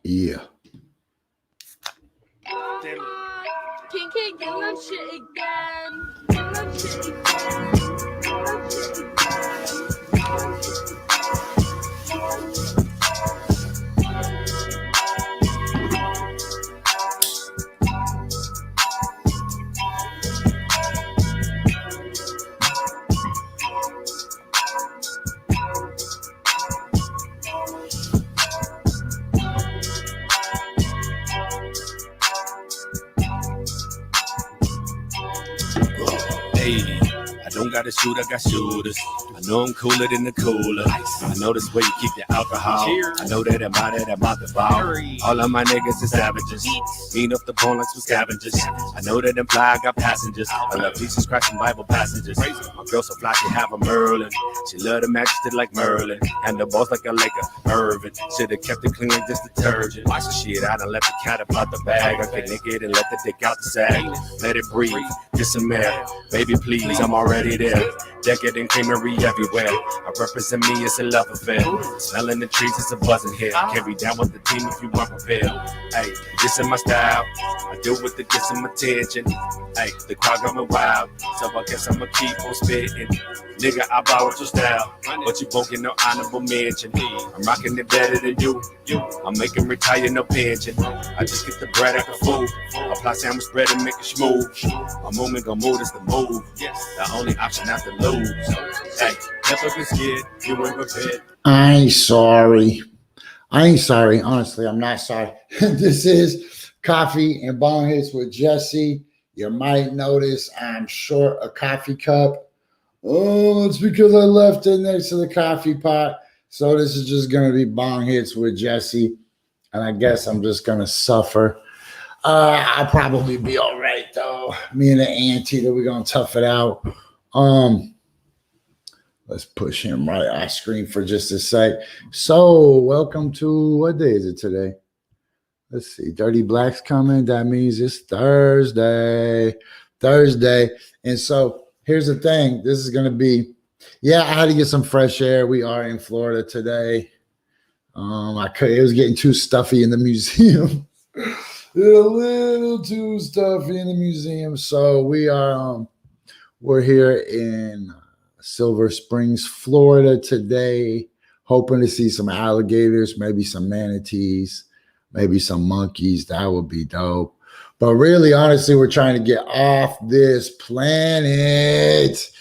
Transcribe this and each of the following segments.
Yeah. Damn it. King, give them shit again. Give them shit again. Give them shit again. Hey, I don't got a shoot, I got shooters. I know I'm cooler than the cooler. I know this way you keep your alcohol. I know that I'm out the bar. All of my niggas is savages. Eat up the bone like some scavengers. I know that them fly, I got passengers. I love Jesus Christ and Bible passages. My girl so fly, she have a Merlin. She love the majesty like Merlin. And the boss like a Laker, Irvin. Should've kept it clean like this detergent. Watch the shit, I done let the cat up out the bag. I get naked and let the dick out the sack. Let it breathe, get some air. Baby, please, I'm already there. Decadent creamery everywhere. I represent me, it's a love affair. Smelling the trees, it's a buzzing here. Carry down with the team if you weren't prepared. Hey, this is my style. I do with the kiss and attention. Hey, the crowd going wild, so I guess I'ma keep on spitting. Nigga, I borrowed your style, but you won't get no honorable mention. I'm rocking it better than you. I'm making retire no pension. I just get the bread like a fool. Apply sandwich bread and make it smooth. My movement gon' move, is the move. The only option not to lose. Hey, never been scared, you ain't prepared. I ain't sorry. Honestly, I'm not sorry. This is Coffee and Bong Hits with Jessie. You might notice I'm short a coffee cup. Oh, it's because I left it next to the coffee pot. So this is just going to be Bong Hits with Jessie. And I guess I'm just going to suffer. I'll probably be all right, though. Me and the auntie, that we're going to tough it out. Let's push him right off screen for just a sec. So welcome to, what day is it today? Let's see. Dirty Black's coming. That means it's Thursday. And so here's the thing. This is going to be, I had to get some fresh air. We are in Florida today. It was getting too stuffy in the museum. A little too stuffy in the museum. So we're here in Silver Springs, Florida today, hoping to see some alligators, maybe some manatees, maybe some monkeys. That would be dope. But really, honestly, we're trying to get off this planet.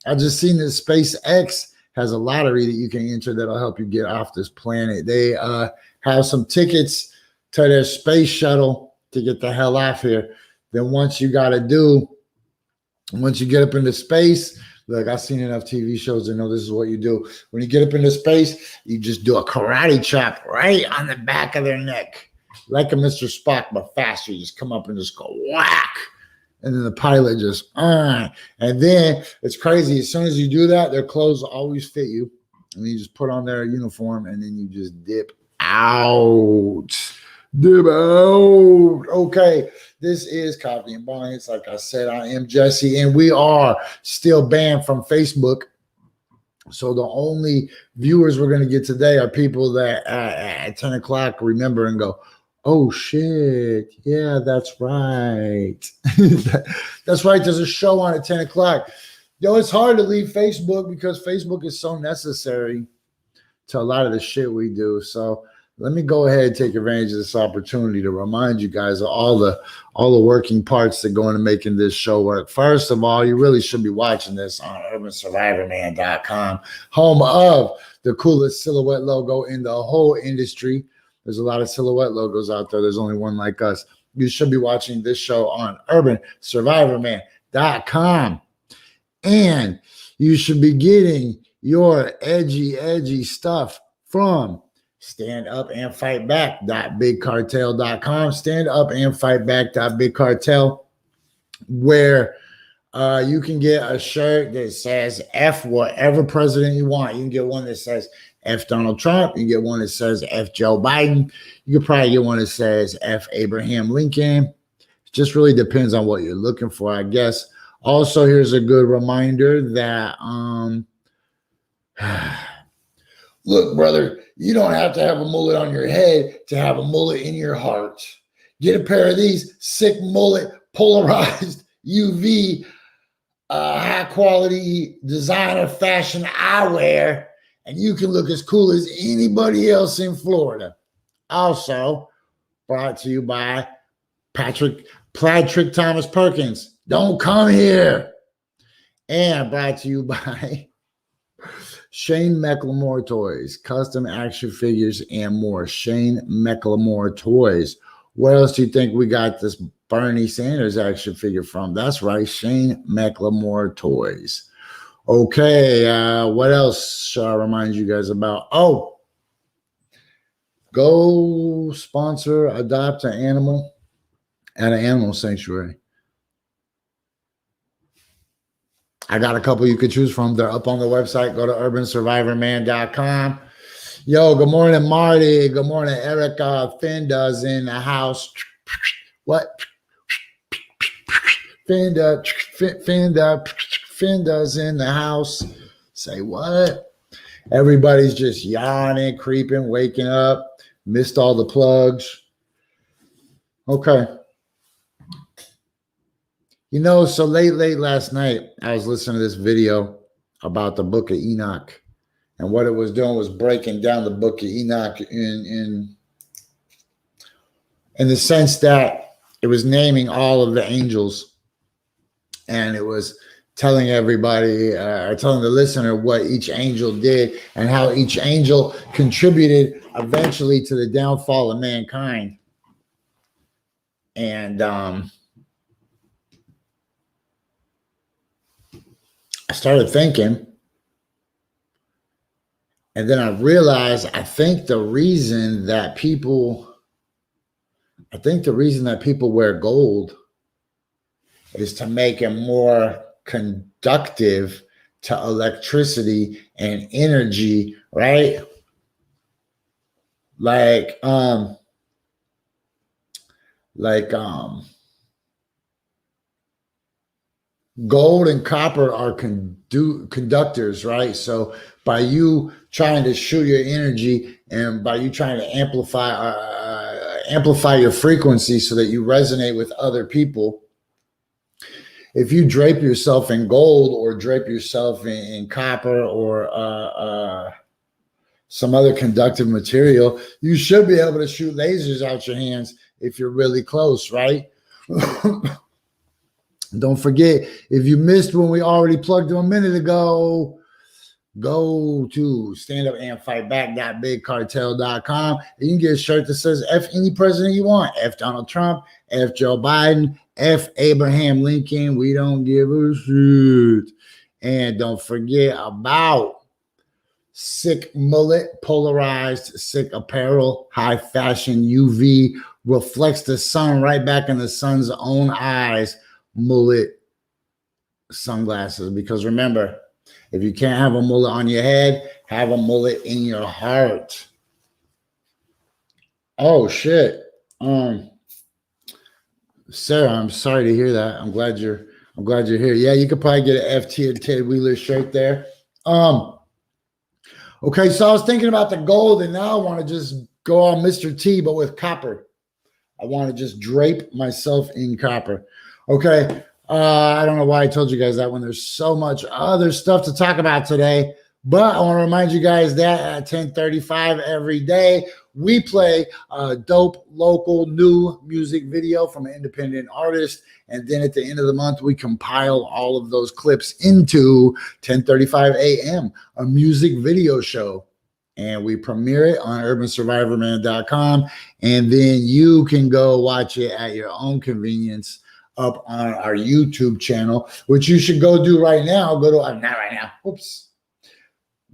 I just seen that SpaceX has a lottery that you can enter that'll help you get off this planet. They have some tickets to their space shuttle to get the hell off here. Then once you get up into space, look, I've seen enough TV shows to know this is what you do. When you get up into space, you just do a karate chop right on the back of their neck. Like a Mr. Spock, but faster. You just come up and just go whack. And then the pilot just, And then it's crazy. As soon as you do that, their clothes always fit you. And you just put on their uniform and then you just dip out. Okay, this is Coffee and Bong Hits. Like I said, I am Jessie, and we are still banned from Facebook. So the only viewers we're going to get today are people that at 10 o'clock remember and go, oh, shit. Yeah, that's right. That's right. There's a show on at 10 o'clock. Yo, it's hard to leave Facebook because Facebook is so necessary to a lot of the shit we do. So let me go ahead and take advantage of this opportunity to remind you guys of all the working parts that go into making this show work. First of all, you really should be watching this on urbansurvivorman.com, home of the coolest silhouette logo in the whole industry. There's a lot of silhouette logos out there. There's only one like us. You should be watching this show on urbansurvivorman.com. And you should be getting your edgy stuff from standupandfightback.bigcartel.com, standupandfightback.bigcartel, where you can get a shirt that says F whatever president you want. You can get one that says F Donald Trump. You can get one that says F Joe Biden. You could probably get one that says F Abraham Lincoln. It just really depends on what you're looking for, I guess. Also, here's a good reminder that Look, brother, you don't have to have a mullet on your head to have a mullet in your heart. Get a pair of these sick mullet polarized UV high quality designer fashion eyewear, and you can look as cool as anybody else in Florida. Also brought to you by Patrick Thomas Perkins. Don't come here. And brought to you by Shane McLemore Toys, custom action figures and more. Shane McLemore Toys. Where else do you think we got this Bernie Sanders action figure from? That's right, Shane McLemore Toys. Okay, what else shall I remind you guys about? Oh, go sponsor, adopt an animal at an animal sanctuary. I got a couple you could choose from. They're up on the website. Go to urbansurvivorman.com. Yo, good morning, Marty. Good morning, Erica. Finda's in the house. What? Finda's in the house. Say what? Everybody's just yawning, creeping, waking up. Missed all the plugs. Okay. You know, so late last night, I was listening to this video about the Book of Enoch. And what it was doing was breaking down the Book of Enoch in the sense that it was naming all of the angels. And it was telling everybody, or telling the listener what each angel did and how each angel contributed eventually to the downfall of mankind. And I started thinking, and then I realized I think the reason that people wear gold is to make it more conductive to electricity and energy, right? Like gold and copper are conductors, right? So by you trying to shoot your energy and by you trying to amplify your frequency so that you resonate with other people, if you drape yourself in gold or drape yourself in copper or some other conductive material, you should be able to shoot lasers out your hands if you're really close, right? Don't forget, if you missed when we already plugged them a minute ago, go to standupandfightback.bigcartel.com and you can get a shirt that says F any president you want. F Donald Trump, F Joe Biden, F Abraham Lincoln. We don't give a shit. And don't forget about sick mullet, polarized, sick apparel, high fashion, UV, reflects the sun right back in the sun's own eyes, mullet sunglasses. Because remember, if you can't have a mullet on your head, have a mullet in your heart. Oh shit. Sarah, I'm sorry to hear that. I'm glad you're here. Yeah, you could probably get an FT Ted Wheeler shirt there. Okay, so I was thinking about the gold, and now I want to just go on Mr. T, but with copper. I want to just drape myself in copper. Okay. I don't know why I told you guys that when there's so much other stuff to talk about today, but I want to remind you guys that at 10:35 every day, we play a dope local new music video from an independent artist. And then at the end of the month, we compile all of those clips into 10:35 a.m., a music video show. And we premiere it on urbansurvivorman.com. And then you can go watch it at your own convenience up on our YouTube channel, which you should go do right now. Go to, not right now. Oops.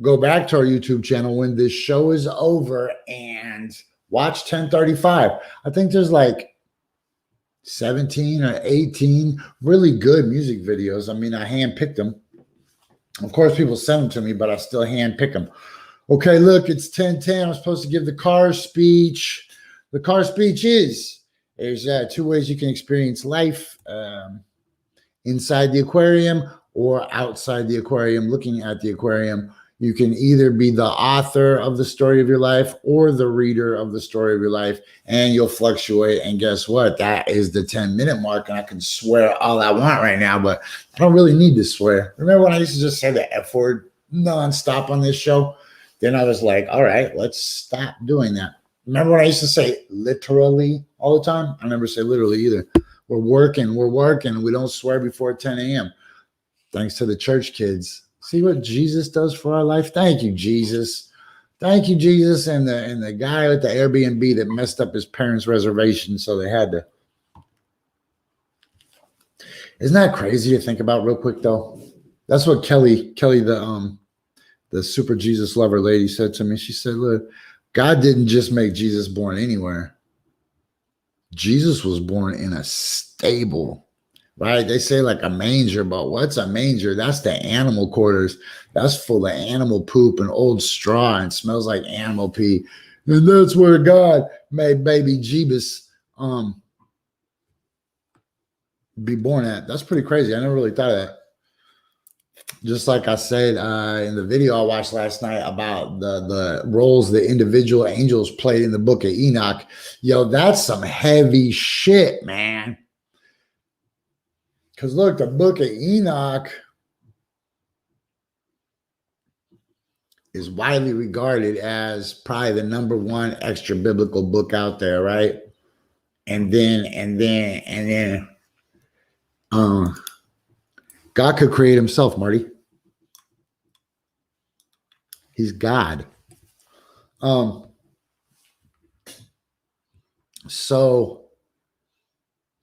Go back to our YouTube channel when this show is over and watch 10:35. I think there's like 17 or 18 really good music videos. I mean, I handpicked them. Of course, people send them to me, but I still handpick them. Okay, look, it's 10:10. I'm supposed to give the car speech. The car speech is, there's two ways you can experience life, inside the aquarium or outside the aquarium, looking at the aquarium. You can either be the author of the story of your life or the reader of the story of your life, and you'll fluctuate. And guess what? That is the 10-minute mark, and I can swear all I want right now, but I don't really need to swear. Remember when I used to just say the F word nonstop on this show? Then I was like, all right, let's stop doing that. Remember when I used to say literally all the time? I never say literally either. We're working. We don't swear before 10 a.m. Thanks to the church kids. See what Jesus does for our life? Thank you, Jesus. Thank you, Jesus. And the guy at the Airbnb that messed up his parents' reservation, so they had to. Isn't that crazy to think about real quick, though? That's what Kelly, the super Jesus lover lady said to me. She said, look, God didn't just make Jesus born anywhere. Jesus was born in a stable. Right? They say like a manger, but what's a manger? That's the animal quarters. That's full of animal poop and old straw and smells like animal pee. And that's where God made baby Jeebus be born at. That's pretty crazy. I never really thought of that. Just like I said in the video I watched last night about the roles the individual angels played in the book of Enoch. Yo, that's some heavy shit, man. Because look, the book of Enoch is widely regarded as probably the number one extra biblical book out there, right? And then God could create himself, Marty. He's God. So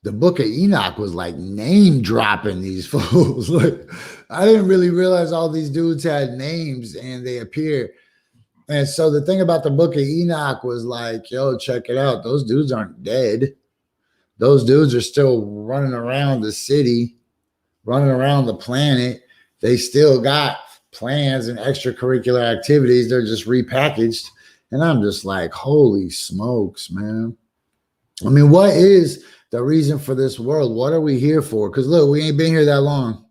the book of Enoch was like name dropping these fools. Like, I didn't really realize all these dudes had names and they appear. And so the thing about the book of Enoch was like, yo, check it out. Those dudes aren't dead. Those dudes are still running around the city, running around the planet. They still got plans and extracurricular activities. They're just repackaged. And I'm just like, holy smokes, man. I mean, what is the reason for this world? What are we here for? Because look, we ain't been here that long.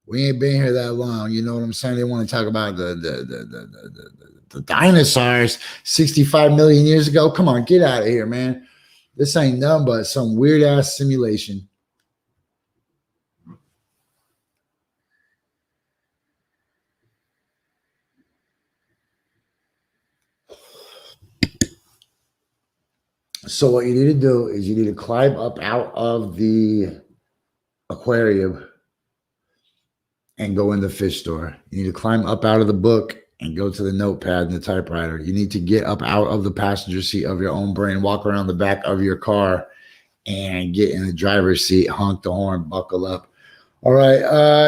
We ain't been here that long. You know what I'm saying? They want to talk about the dinosaurs 65 million years ago. Come on, get out of here, man. This ain't nothing but some weird ass simulation. So what you need to do is you need to climb up out of the aquarium and go in the fish store. You need to climb up out of the book and go to the notepad and the typewriter. You need to get up out of the passenger seat of your own brain, walk around the back of your car and get in the driver's seat, honk the horn, buckle up. All right,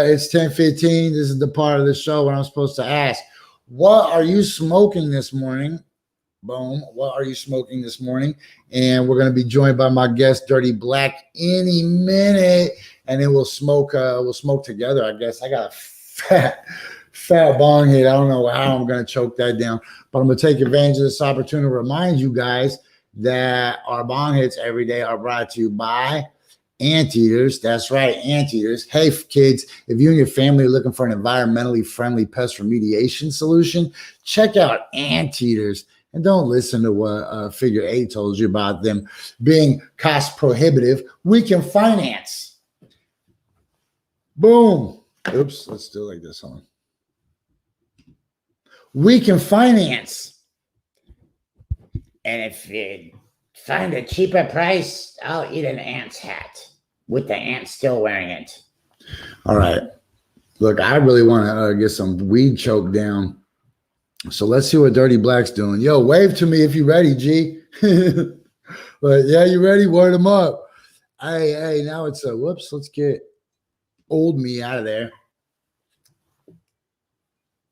it's 10:15. This is the part of the show where I'm supposed to ask, what are you smoking this morning? Boom. What are you smoking this morning? And we're going to be joined by my guest, Dirty Blakk, any minute. And then we'll smoke together, I guess. I got a fat bong hit. I don't know how I'm going to choke that down. But I'm going to take advantage of this opportunity to remind you guys that our bong hits every day are brought to you by Anteaters. That's right, Anteaters. Hey, kids, if you and your family are looking for an environmentally friendly pest remediation solution, check out Anteaters. And don't listen to what Figure 8 told you about them being cost prohibitive. We can finance. Boom. Oops, let's do it like this. Hold on. We can finance. And if you find a cheaper price, I'll eat an ant's hat with the ant still wearing it. All right. Look, I really want to get some weed choked down. So let's see what Dirty Black's doing. Yo, wave to me if you're ready, G. But yeah, you ready? Word them up. Hey, now it's a whoops. Let's get old me out of there.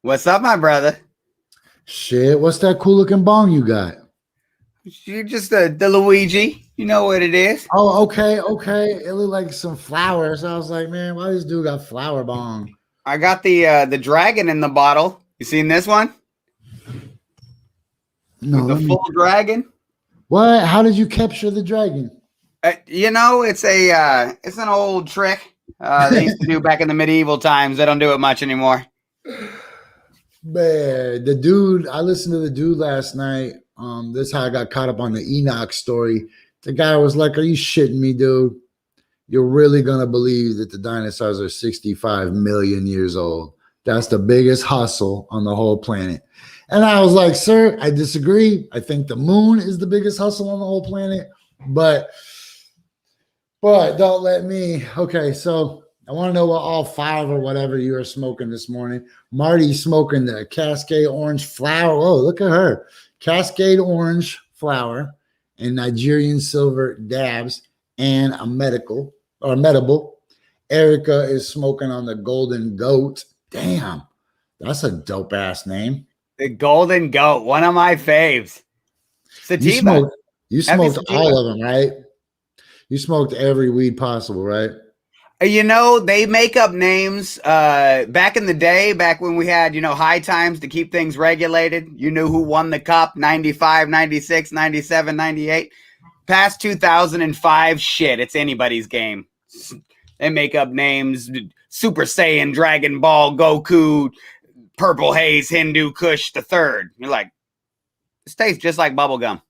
What's up, my brother? Shit, what's that cool looking bong you got? You're just the Luigi. You know what it is. Oh, okay. It looked like some flowers. I was like, man, why this dude got flower bong? I got the dragon in the bottle. You seen this one? No, the full dragon. What? How did you capture the dragon? It's an old trick they used to do back in the medieval times. They don't do it much anymore. Man, the dude, I listened to the dude last night. This is how I got caught up on the Enoch story. The guy was like, "Are you shitting me, dude? You're really gonna believe that the dinosaurs are 65 million years old? That's the biggest hustle on the whole planet." And I was like, "Sir, I disagree. I think the moon is the biggest hustle on the whole planet, but don't let me." Okay, so I want to know what all 5 or whatever you are smoking this morning. Marty's smoking the Cascade Orange flower. Oh, look at her. Cascade Orange flower and Nigerian silver dabs and a medible. Erica is smoking on the Golden Goat. Damn, that's a dope ass name. The Golden Goat, one of my faves. Sativa. You smoked all of them, right? You smoked every weed possible, right? You know, they make up names back in the day, back when we had, high times to keep things regulated. You knew who won the cup, 95, 96, 97, 98. Past 2005, shit, it's anybody's game. They make up names, Super Saiyan, Dragon Ball, Goku, Purple Haze, Hindu Kush the Third. You're like, this tastes just like bubblegum.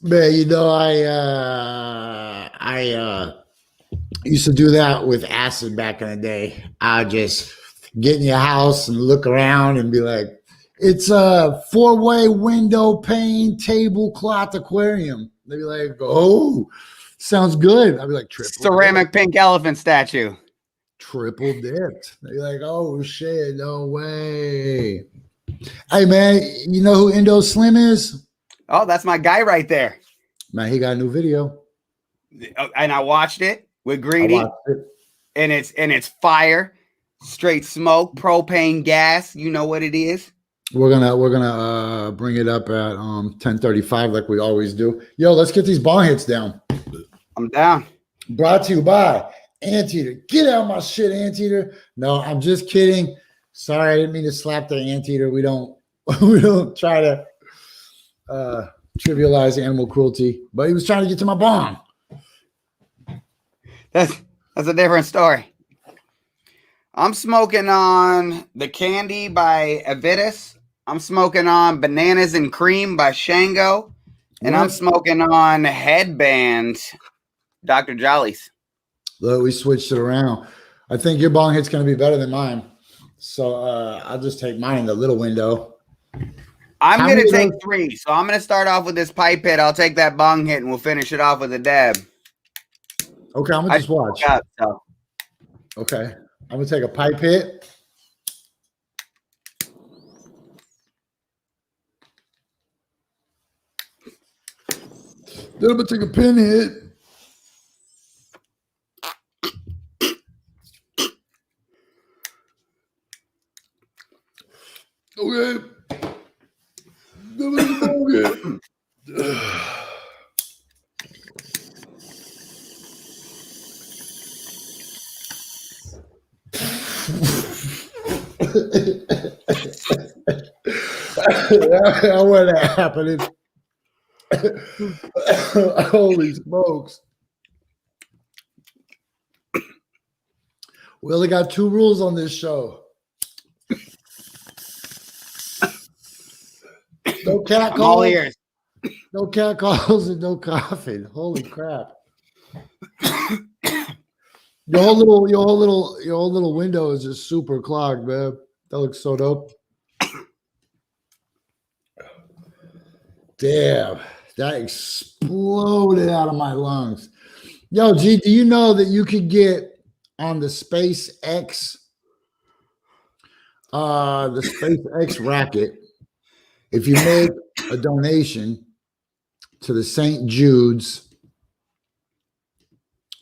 Man, I used to do that with acid back in the day. I'd just get in your house and look around and be like, "It's a 4-way window pane tablecloth aquarium." They'd be like, "Oh, sounds good." I'd be like, ceramic pink elephant statue. Triple dipped. They'd be like, "Oh shit, no way." Hey man, you know who Indo Slim is? Oh, that's my guy right there. Man, he got a new video. And I watched it with Greedy. And it's fire, straight smoke, propane gas. You know what it is. We're gonna bring it up at 10:35 like we always do. Yo, let's get these bong hits down. I'm down. Brought to you by Anteater. Get out my shit, Anteater. No, I'm just kidding. Sorry, I didn't mean to slap the Anteater. We don't try to trivialize animal cruelty, but he was trying to get to my bong. That's a different story. I'm smoking on the Candy by Avitus. I'm smoking on Bananas and Cream by Shango. And I'm smoking on Headband, Dr. Jolly's. Look, we switched it around. I think your bong hit's going to be better than mine. So I'll just take mine in the little window. I'm going to take 3. So I'm going to start off with this pipe hit. I'll take that bong hit and we'll finish it off with a dab. Okay, I'm going to just watch. Okay, I'm going to take a pipe hit. Then I'm going to take a pin hit. Okay. That wasn't happening. Holy smokes. We only got 2 rules on this show. No cat calls. All ears. No cat calls and no coughing. Holy crap. Your whole little window is just super clogged, man. That looks so dope. Damn, that exploded out of my lungs. Yo, G, do you know that you could get on the SpaceX racket, if you make a donation to the St. Jude's?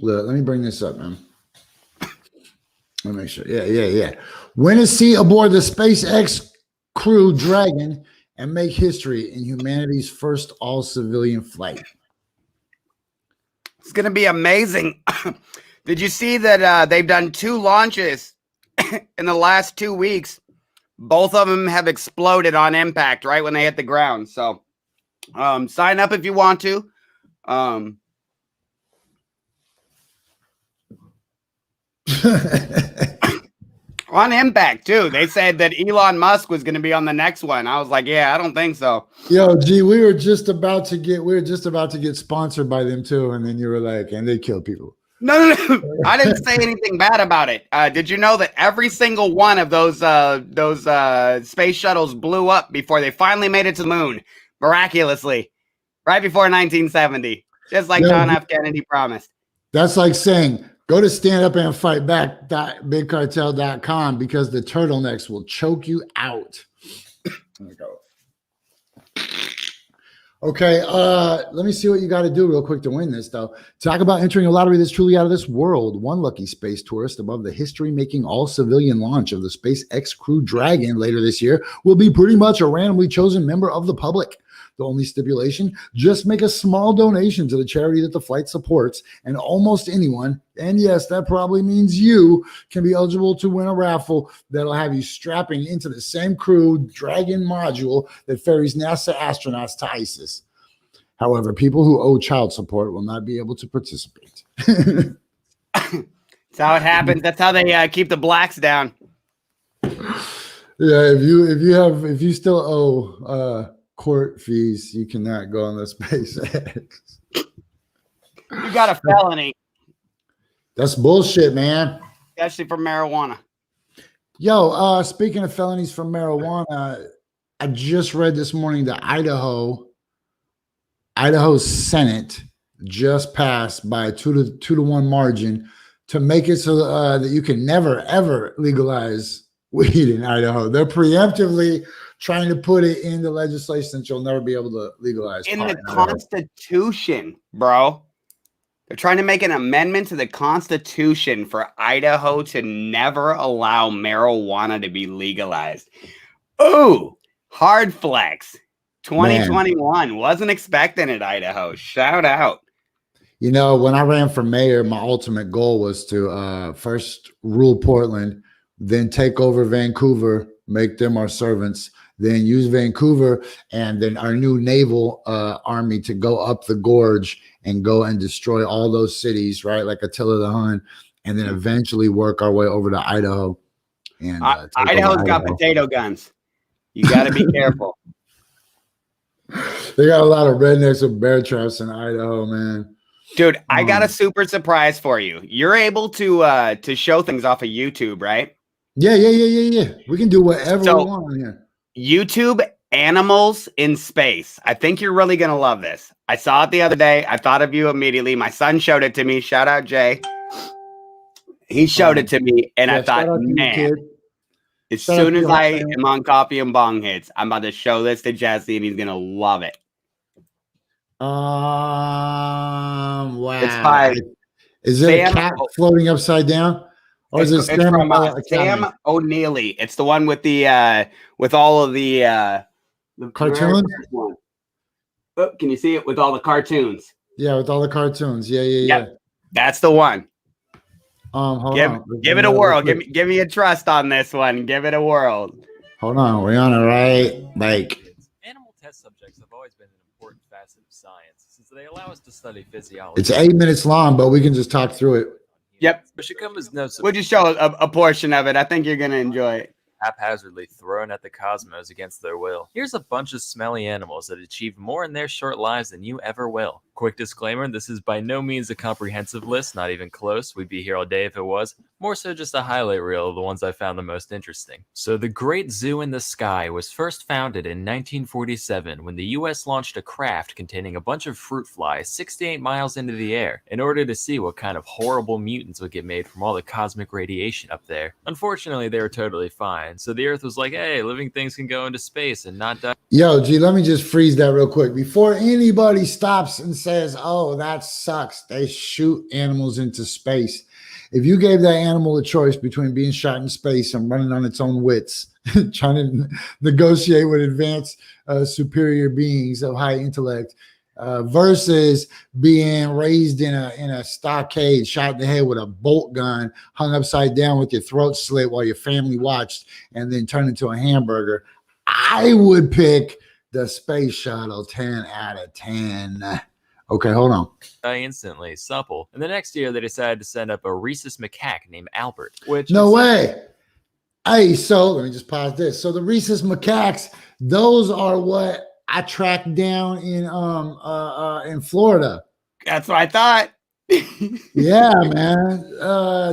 Look, let me bring this up, man. Let me make sure. Yeah. Win a seat aboard the SpaceX Crew Dragon and make history in humanity's first all-civilian flight. It's going to be amazing. Did you see that they've done 2 launches in the last 2 weeks? Both of them have exploded on impact right when they hit the ground. So sign up if you want to. On Impact too. They said that Elon Musk was going to be on the next one. I was like, yeah, I don't think so. Yo, G, we were just about to get sponsored by them too, and then you were like, and they kill people. No. I didn't say anything bad about it. Did you know that every single one of those space shuttles blew up before they finally made it to the moon, miraculously, right before 1970, just like John F. Kennedy promised. That's like saying, go to standupandfightback.bigcartel.com because the turtlenecks will choke you out. There we go. Okay, let me see what you got to do real quick to win this, though. Talk about entering a lottery that's truly out of this world. One lucky space tourist above the history-making all-civilian launch of the SpaceX Crew Dragon later this year will be pretty much a randomly chosen member of the public. The only stipulation, just make a small donation to the charity that the flight supports, and almost anyone, and yes, that probably means you, can be eligible to win a raffle that'll have you strapping into the same Crew Dragon module that ferries NASA astronauts to ISIS. However, people who owe child support will not be able to participate. That's how it happens. That's how they keep the blacks down. Yeah, if you still owe court fees, you cannot go on the SpaceX. You got a felony. That's bullshit, man. Especially for marijuana. Yo, speaking of felonies for marijuana, I just read this morning that Idaho's Senate just passed by a 2-1 margin to make it so that you can never ever legalize weed in Idaho. They're preemptively trying to put it in the legislation that you'll never be able to legalize. In the Constitution, bro. They're trying to make an amendment to the Constitution for Idaho to never allow marijuana to be legalized. Ooh, hard flex. 2021. Man. Wasn't expecting it, Idaho. Shout out. You know, when I ran for mayor, my ultimate goal was to first rule Portland, then take over Vancouver, make them our servants, then use Vancouver and then our new naval army to go up the gorge and go and destroy all those cities, right? Like Attila the Hun, and then eventually work our way over to Idaho. And Idaho's got potato guns. You got to be careful. They got a lot of rednecks with bear traps in Idaho, man. Dude, I got a super surprise for you. You're able to show things off of YouTube, right? Yeah. We can do whatever we want on here. YouTube animals in space. I think you're really going to love this. I saw it the other day. I thought of you immediately. My son showed it to me. Shout out, Jay. He showed it to me, and I thought, man, as soon as I am on Coffee and Bong Hits, I'm about to show this to Jessie, and he's going to love it. Wow. It's by Is it a cat floating upside down? Or is it Sam O'Neely? It's the one with the with all of the cartoons. Oh, can you see it with all the cartoons? Yeah, with all the cartoons. Yeah. That's the one. Hold on. Give it a whirl. Give me a trust on this one. Give it a whirl. Hold on, we're on it right. Like animal test subjects have always been an important facet of science since they allow us to study physiology. It's 8 minutes long, but we can just talk through it. Yep. But should come as no surprise. We'll just show a portion of it. I think you're gonna enjoy it. Haphazardly thrown at the cosmos against their will. Here's a bunch of smelly animals that achieve more in their short lives than you ever will. Quick disclaimer, this is by no means a comprehensive list, not even close. We'd be here all day if it was. More so just a highlight reel of the ones I found the most interesting. So the Great Zoo in the Sky was first founded in 1947 when the US launched a craft containing a bunch of fruit flies 68 miles into the air in order to see what kind of horrible mutants would get made from all the cosmic radiation up there. Unfortunately, they were totally fine, so the Earth was like, hey, living things can go into space and not die. Yo, G, let me just freeze that real quick. Before anybody stops and says, oh, that sucks, they shoot animals into space. If you gave that animal a choice between being shot in space and running on its own wits, trying to negotiate with advanced superior beings of high intellect, versus being raised in a stockade, shot in the head with a bolt gun, hung upside down with your throat slit while your family watched, and then turned into a hamburger, I would pick the space shuttle 10 out of 10. Okay, hold on. Instantly supple. And the next year, they decided to send up a rhesus macaque named Albert. Which no way. Hey, so let me just pause this. So the rhesus macaques, those are what I tracked down in Florida. That's what I thought. Yeah, man.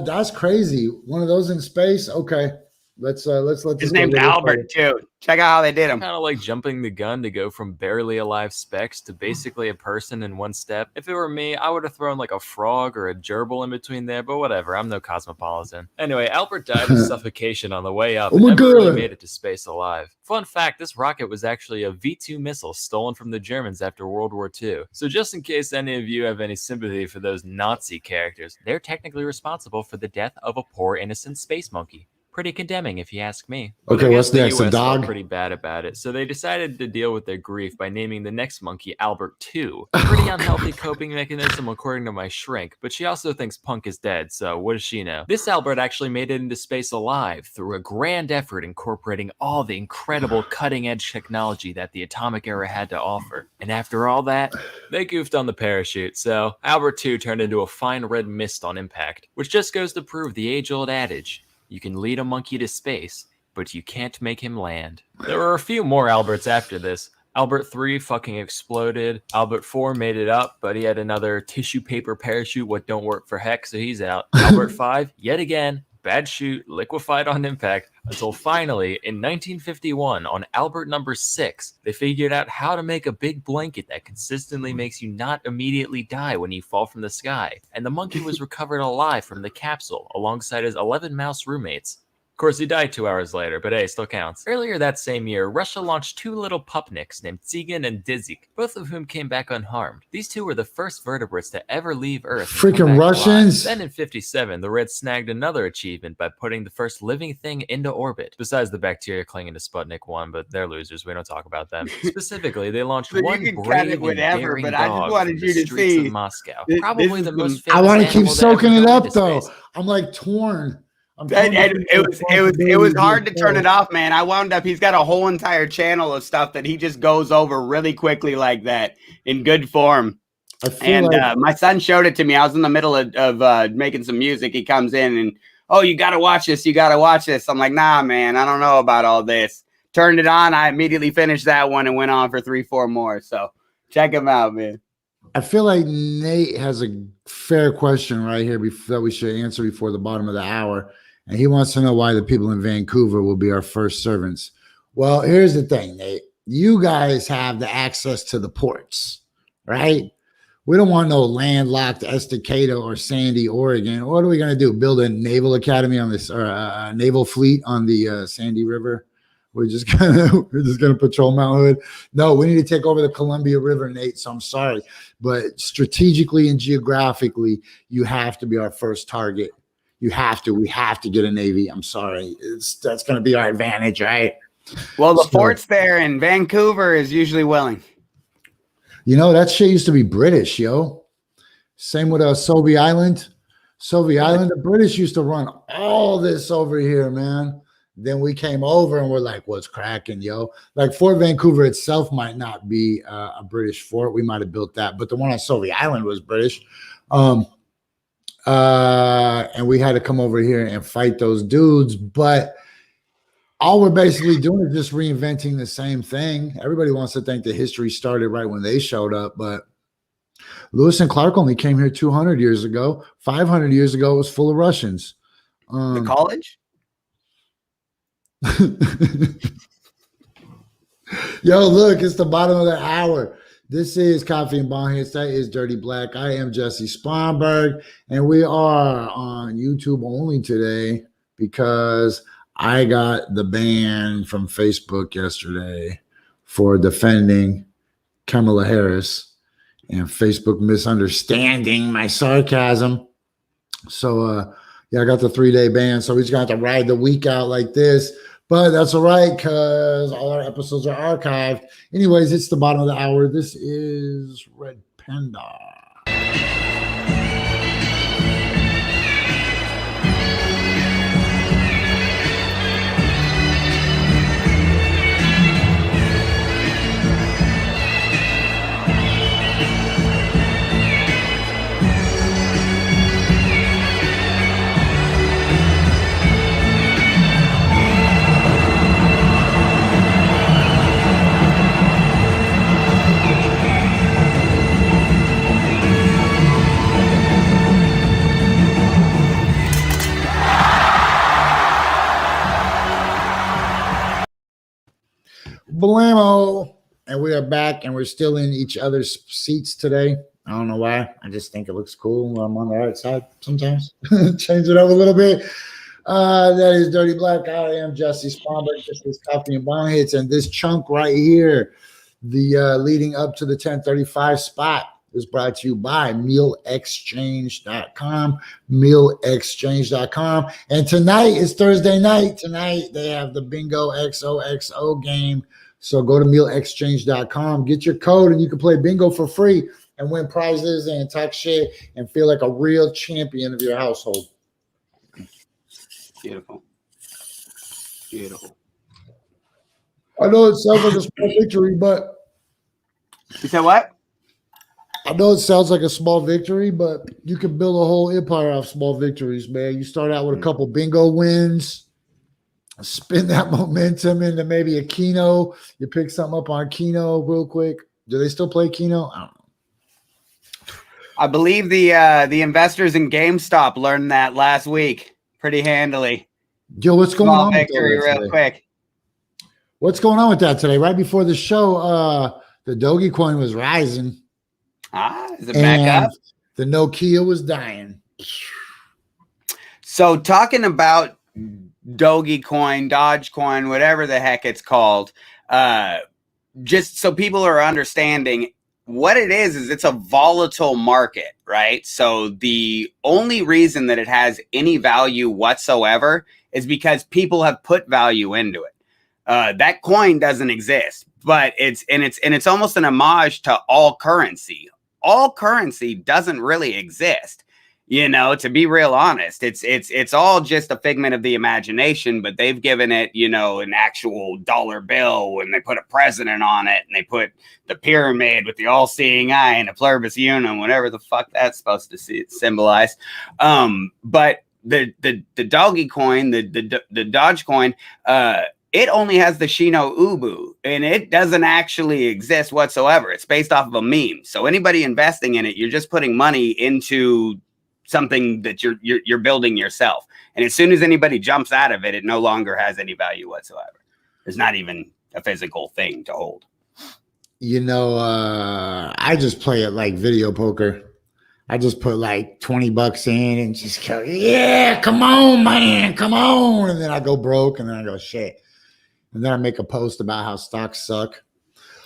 That's crazy. One of those in space. Okay. Let's let this His go a name's little Albert too. Check out how they did him. Kind of like jumping the gun to go from barely alive specks to basically a person in one step. If it were me, I would have thrown like a frog or a gerbil in between there, but whatever, I'm no cosmopolitan. Anyway, Albert died of suffocation on the way up Oh and my never really God. made it to space alive. Fun fact, this rocket was actually a V-2 missile stolen from the Germans after World War II. So just in case any of you have any sympathy for those Nazi characters, they're technically responsible for the death of a poor innocent space monkey. Pretty condemning, if you ask me. But Okay, I guess what's the next? A US felt dog? pretty bad about it, so they decided to deal with their grief by naming the next monkey Albert II. A pretty unhealthy coping mechanism, according to my shrink, but she also thinks Punk is dead, so what does she know? This Albert actually made it into space alive through a grand effort incorporating all the incredible cutting-edge technology that the atomic era had to offer. And after all that, they goofed on the parachute, so Albert II turned into a fine red mist on impact, which just goes to prove the age-old adage: you can lead a monkey to space, but you can't make him land. There were a few more Alberts after this. Albert 3 fucking exploded. Albert 4 made it up, but he had another tissue paper parachute what don't work for heck, so he's out. Albert 5, yet again, bad shoot, liquefied on impact, until finally, in 1951, on Albert number 6, they figured out how to make a big blanket that consistently makes you not immediately die when you fall from the sky, and the monkey was recovered alive from the capsule alongside his 11 mouse roommates. Of course, he died 2 hours later, but hey, still counts. Earlier that same year, Russia launched 2 little pupniks named Tsigan and Dzik, both of whom came back unharmed. These 2 were the first vertebrates to ever leave Earth. and come Freaking back Russians. alive. Then in 57, the Reds snagged another achievement by putting the first living thing into orbit, besides the bacteria clinging to Sputnik 1, but they're losers, we don't talk about them. Specifically, they launched So you one can cut brave it and whatever, daring but I just dog wanted from the you to streets see of Moscow. this Probably is the the- most I famous want to keep animal to ever soaking it go up into though. space. I'm like torn. I'm And torn it was hard to turn it off, man. I wound up. He's got a whole entire channel of stuff that he just goes over really quickly like that in good form. I feel And like my son showed it to me. I was in the middle of making some music. He comes in and, oh, you got to watch this. You got to watch this. I'm like, nah, man, I don't know about all this. Turned it on. I immediately finished that one and went on for 3-4 more. So check him out, man. I feel like Nate has a fair question right here that we should answer before the bottom of the hour. And he wants to know why the people in Vancouver will be our first servants. Well, here's the thing, Nate. You guys have the access to the ports, right? We don't want no landlocked Estacado or Sandy, Oregon. What are we going to do? Build a naval academy on this, or a naval fleet on the Sandy River? We're just gonna patrol Mount Hood. No, we need to take over the Columbia River, Nate. So I'm sorry, but strategically and geographically, you have to be our first target. You have to. We have to get a Navy. I'm sorry. That's going to be our advantage, right? Well, the So- forts there in Vancouver is usually willing. You know, that shit used to be British, yo. Same with Soviet Island. Soviet Island, the British used to run all this over here, man. Then we came over and we're like, what's cracking, yo? Like Fort Vancouver itself might not be a British fort. We might have built that, but the one on Soviet Island was British. And we had to come over here and fight those dudes. But all we're basically doing is just reinventing the same thing. Everybody wants to think that history started right when they showed up, but Lewis and Clark only came here 200 years ago. 500 years ago, it was full of Russians. The college? Yo, look, it's the bottom of the hour. This is Coffee and Bonghits. That is Dirty Blakk. I am Jessie Sponberg, and we are on YouTube only today because I got the ban from Facebook yesterday for defending Kamala Harris and Facebook misunderstanding my sarcasm. So, yeah, I got the 3-day ban. So we just got to ride the week out like this. But that's all right because all our episodes are archived. Anyways, it's the bottom of the hour. This is Red Panda. and we are back, and we're still in each other's seats today. I don't know why. I just think it looks cool when I'm on the right side sometimes. Change it up a little bit. That is Dirty Blakk. I am Jessie Sponberg. This is Coffee and Bong Hits, and this chunk right here, the leading up to the 1035 spot, is brought to you by mealexchange.com, mealexchange.com. And tonight is Thursday night. Tonight they have the Bingo XOXO game. So go to mealexchange.com, get your code, and you can play bingo for free and win prizes and talk shit and feel like a real champion of your household. Beautiful. Beautiful. I know it sounds like a small victory, but You said what? I know it sounds like a small victory, but you can build a whole empire off small victories, man. You start out with a couple bingo wins, spin that momentum into maybe a Keno. You pick something up on Keno real quick. Do they still play Keno? I don't know. I believe the investors in GameStop learned that last week pretty handily. Yo, what's going Small on? victory real today? quick. What's going on with that today? Right before the show, the Dogecoin was rising. Is it back up? The Nokia was dying. So talking about Dogecoin, whatever the heck it's called, just so people are understanding what it is it's a volatile market, right? So the only reason that it has any value whatsoever is because people have put value into it. That coin doesn't exist, but it's almost an homage to all currency. All currency doesn't really exist, to be real honest. It's all just a figment of the imagination, but they've given it, an actual dollar bill when they put a president on it, and they put the pyramid with the all-seeing eye and a pluribus unum, whatever the fuck that's supposed to symbolize. But the Dogecoin, the Dogecoin, it only has the Shino Ubu, and it doesn't actually exist whatsoever. It's based off of a meme. So anybody investing in it, you're just putting money into something that you're building yourself. And as soon as anybody jumps out of it, it no longer has any value whatsoever. It's not even a physical thing to hold. I just play it like video poker. I just put like $20 in and just go, yeah, come on, man, come on. And then I go broke, and then I go, shit. And then I make a post about how stocks suck.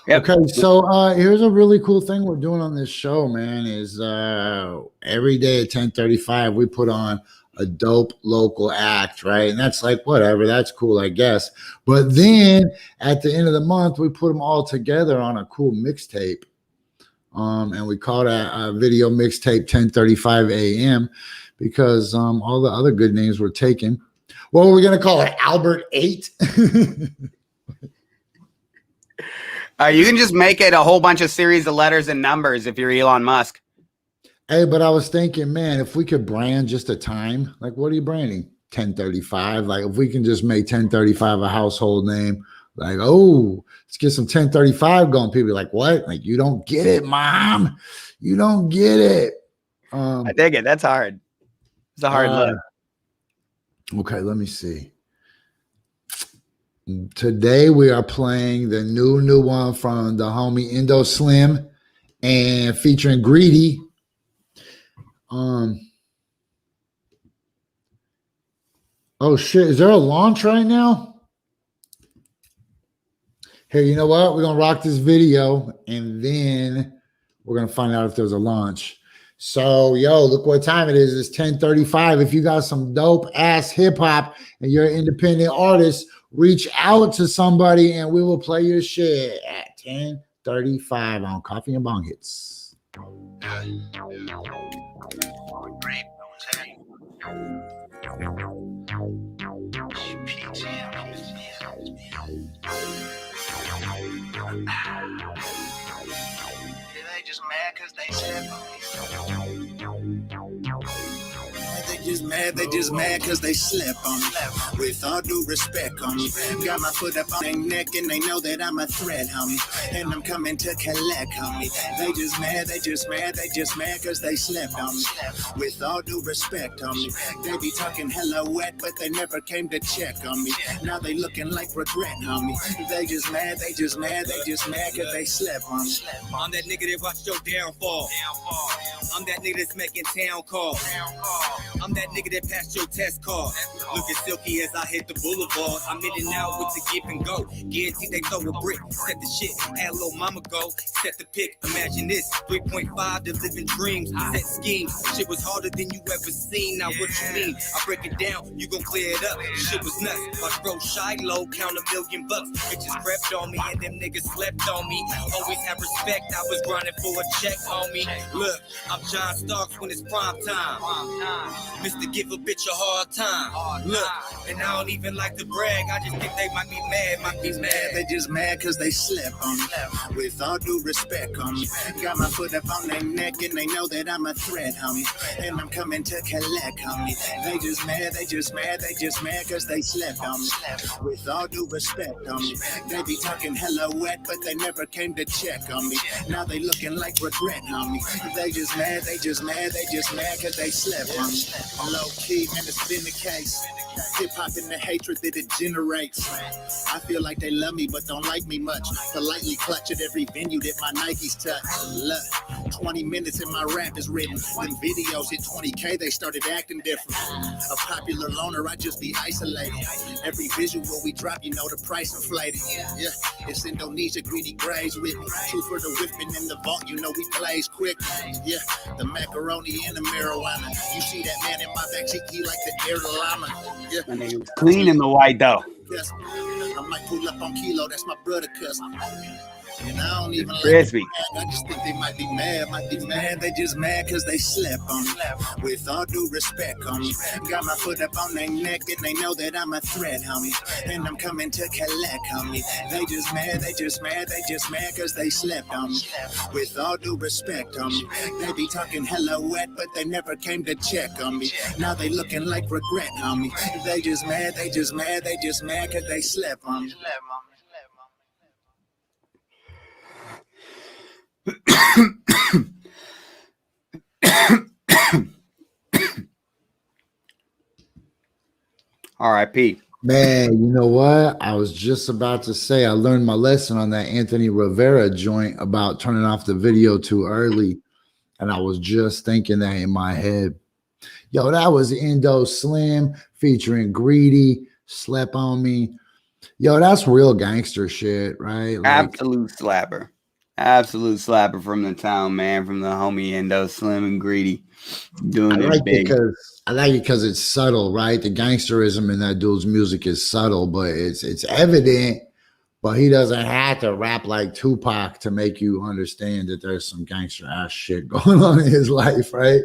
Yep. Okay, so here's a really cool thing we're doing on this show, man, is every day at 10:35 we put on a dope local act, right? And that's like, whatever, that's cool, I guess. But then at the end of the month, we put them all together on a cool mixtape. And we call that video mixtape 10:35 a.m. because all the other good names were taken. What were we going to call it? Albert 8? You can just make it a whole bunch of series of letters and numbers if you're Elon Musk. Hey, but I was thinking, man, if we could brand just a time, like what are you branding? 10:35. Like if we can just make 10:35 a household name, like, oh, let's get some 10:35 going. People are like, what? Like, you don't get it, mom. You don't get it. I dig it. That's hard. It's a hard look. Okay, let me see. Today we are playing the new one from the homie Indo Slim and featuring Greedy. Oh shit, is there a launch right now? Hey, you know what? We're gonna rock this video and then we're gonna find out if there's a launch. So, yo, look what time it is. It's 10:35. If you got some dope ass hip hop and you're an independent artist, reach out to somebody and we will play your shit at 10:35 on Coffee and Bong Hits. Just mad cause they said they just mad just mad cause they slept on me. With all due respect on me. Got my foot up on their neck and they know that I'm a threat, homie. And I'm coming to collect, homie. They just mad cause they slept on me. With all due respect on me. They be talking hella wet, but they never came to check on me. Now they looking like regret, homie. They just mad cause they slept on me. I'm that nigga that watched your downfall. I'm that nigga that's making town calls. I'm that nigga that passed your test card. Looking silky as I hit the boulevard. I'm in and out with the give and go. Guaranteed they throw a brick. Set the shit, had little mama go. Set the pick, imagine this. 3.5 to living dreams. Set schemes. Shit was harder than you ever seen. Now what you mean? I break it down, you gon' clear it up. Shit was nuts. My bro Shiloh count $1 million. Bitches crept on me and them niggas slept on me. Always have respect. I was grinding for a check, homie. Look, I'm John Starks when it's prime time. Mr. Give a bitch a hard time. Look, and I don't even like to brag. I just think they might be mad, They just mad cause they slept on me. With all due respect on me. Got my foot up on their neck and they know that I'm a threat, homie. And I'm coming to collect, homie. They just mad cause they slept on me. With all due respect on me. They be talking hella wet, but they never came to check on me. Now they looking like regret, homie. They just mad cause they slept on me. Low key, man, it's been the case. Hip hop and the hatred that it generates. I feel like they love me but don't like me much. Politely clutch at every venue that my Nikes touch. Look, 20 minutes and my rap is written. When videos hit 20K, they started acting different. A popular loner, I just be isolated. Every visual we drop, you know the price inflated. Yeah, it's Indonesia, greedy graves with me. Two for the whipping in the vault, you know we plays quick. Yeah, the macaroni and the marijuana. You see that man in my backseat, he like the air llama. Yeah, My nigga was clean in the white though. yes. I might pull up on Kilo, that's my brother cousin. And I don't even like Crispy. I just think they might be mad. They just mad cause they slept on me. With all due respect on me. Got my foot up on their neck and they know that I'm a threat, homie. And I'm coming to collect, homie. They just mad cause they slept on me. With all due respect on me. They be talking hella wet, but they never came to check on me. Now they looking like regret, homie. They just mad cause they slept on me. R.I.P. Man, you know what? I was just about to say I learned my lesson on that Anthony Rivera joint about turning off the video too early. And I was just thinking that in my head. Yo, that was Indo Slim featuring Greedy, Slept on Me. Yo, that's real gangster shit, right? Like, Absolute slapper from the town, man, from the homie Indo Slim and Greedy. Doing it big. I like it because it's subtle, right? The gangsterism in that dude's music is subtle, but it's evident. But he doesn't have to rap like Tupac to make you understand that there's some gangster ass shit going on in his life, right?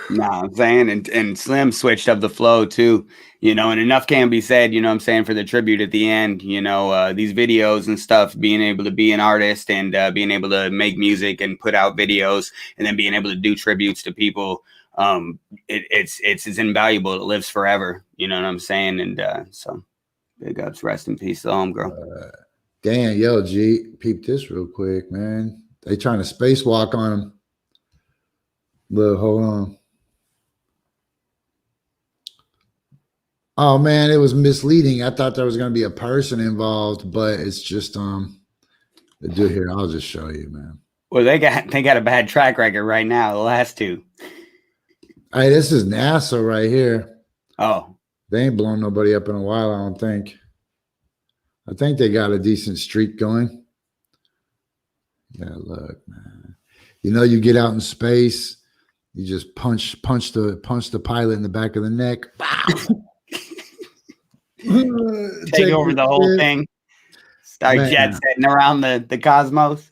Nah, I'm saying, and Slim switched up the flow too, you know, and enough can be said, you know what I'm saying, for the tribute at the end, you know, these videos and stuff, being able to be an artist and being able to make music and put out videos and then being able to do tributes to people, it's invaluable. It lives forever, you know what I'm saying? And so big ups, rest in peace, homegirl. Damn, yo, G, peep this real quick, man. They trying to spacewalk on him. Look, hold on. Oh man, it was misleading. I thought there was gonna be a person involved, but it's just the dude here. I'll just show you, man. Well, they got a bad track record right now. The last two. Hey, this is NASA right here. Oh, they ain't blown nobody up in a while, I don't think. I think they got a decent streak going. Yeah, look, man. You know, you get out in space. You just punch the pilot in the back of the neck. Take over the whole thing. Start jet setting around the cosmos.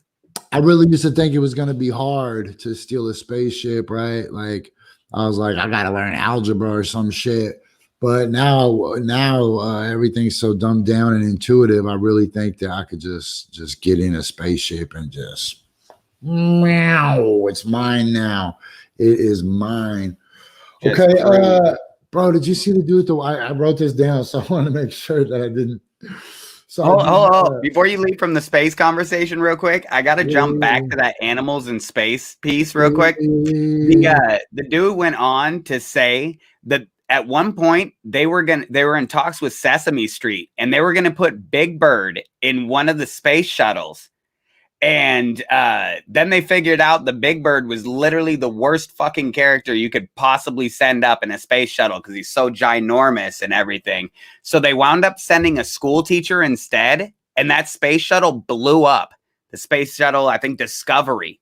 I really used to think it was going to be hard to steal a spaceship, right? Like I was like, I got to learn algebra or some shit. But now everything's so dumbed down and intuitive. I really think that I could just get in a spaceship and just meow. It's mine now. It is mine. Okay. Bro, did you see the dude? I wrote this down, so I want to make sure that I didn't. So Hold. Before you leave from the space conversation real quick, I got to jump back to that animals in space piece real quick. The dude went on to say that at one point they were in talks with Sesame Street, and they were going to put Big Bird in one of the space shuttles. And then they figured out the Big Bird was literally the worst fucking character you could possibly send up in a space shuttle because he's so ginormous and everything. So they wound up sending a school teacher instead, and that space shuttle blew up. The space shuttle, I think Discovery.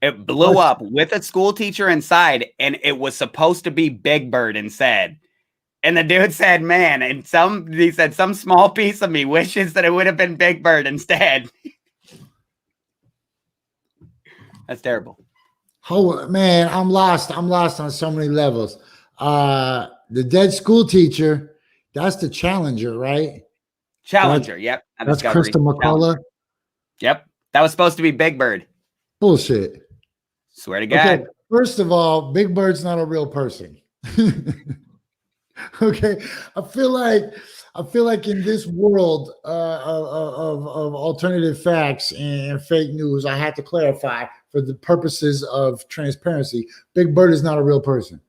It blew up with a school teacher inside, and it was supposed to be Big Bird instead. And the dude said, man, he said some small piece of me wishes that it would have been Big Bird instead. That's terrible. Oh man, I'm lost. I'm lost on so many levels. The dead school teacher, that's the Challenger, right? Challenger, yep. That's Krista McCullough. Yep. That was supposed to be Big Bird. Bullshit. Swear to God. Okay, first of all, Big Bird's not a real person. Okay, I feel like in this world of alternative facts and fake news, I have to clarify for the purposes of transparency, Big Bird is not a real person.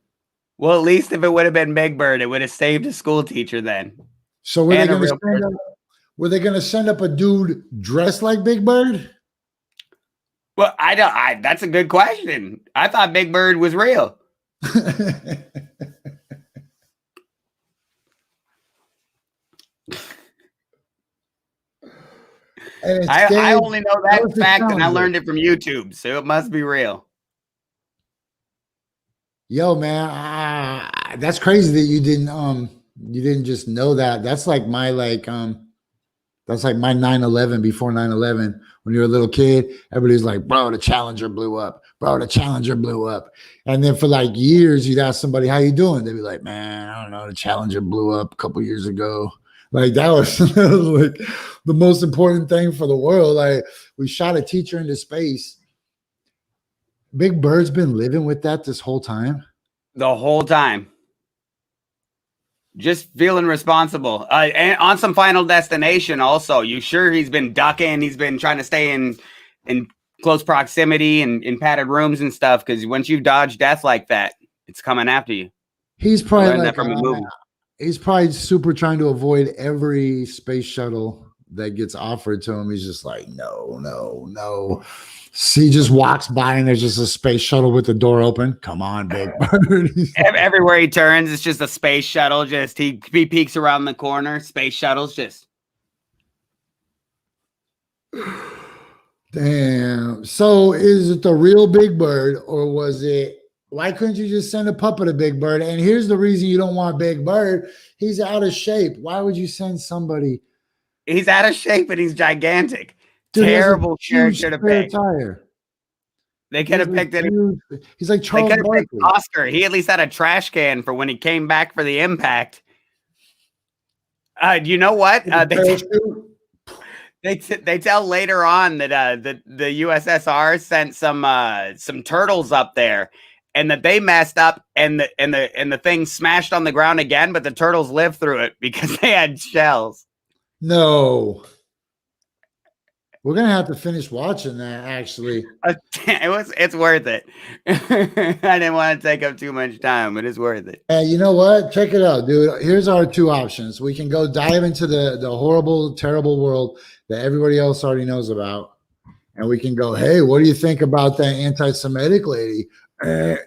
Well, at least if it would have been Big Bird, it would have saved a school teacher then. So were they going to send up a dude dressed like Big Bird? Well, that's a good question. I thought Big Bird was real. I only know that fact, and I learned it from YouTube, so it must be real. Yo, man, that's crazy that you didn't just know that. That's like my 9/11 before 9/11. When you were a little kid, everybody's like, bro, the Challenger blew up. Bro, the Challenger blew up. And then for like years, you'd ask somebody, how you doing? They'd be like, man, I don't know, the Challenger blew up a couple years ago. Like that was like the most important thing for the world. Like we shot a teacher into space. Big Bird's been living with that this whole time. The whole time. Just feeling responsible. And on some Final Destination also. You sure he's been ducking? He's been trying to stay in close proximity and in padded rooms and stuff, because once you dodge death like that, it's coming after you. He's probably like, he's probably super trying to avoid every space shuttle that gets offered to him. He's just like, no. So he just walks by and there's just a space shuttle with the door open. Come on, Big Bird. Everywhere he turns, it's just a space shuttle. Just he peeks around the corner. Space shuttles just. Damn. So is it the real Big Bird, or was it? Why couldn't you just send a puppet to Big Bird? And here's the reason you don't want Big Bird. He's out of shape. Why would you send somebody? He's out of shape and he's gigantic. Dude, terrible character to pick. Tire. They could have picked it. He's like Charles They could have picked Barkley. Oscar. He at least had a trash can for when he came back for the impact. You know what? They tell later on that the USSR sent some turtles up there, and that they messed up, and the thing smashed on the ground again, but the turtles lived through it because they had shells. No. We're gonna have to finish watching that. Actually, it's worth it. I didn't want to take up too much time, but it's worth it. You know what? Check it out, dude. Here's our two options. We can go dive into the horrible, terrible world that everybody else already knows about, and we can go, hey, what do you think about that anti-Semitic lady? We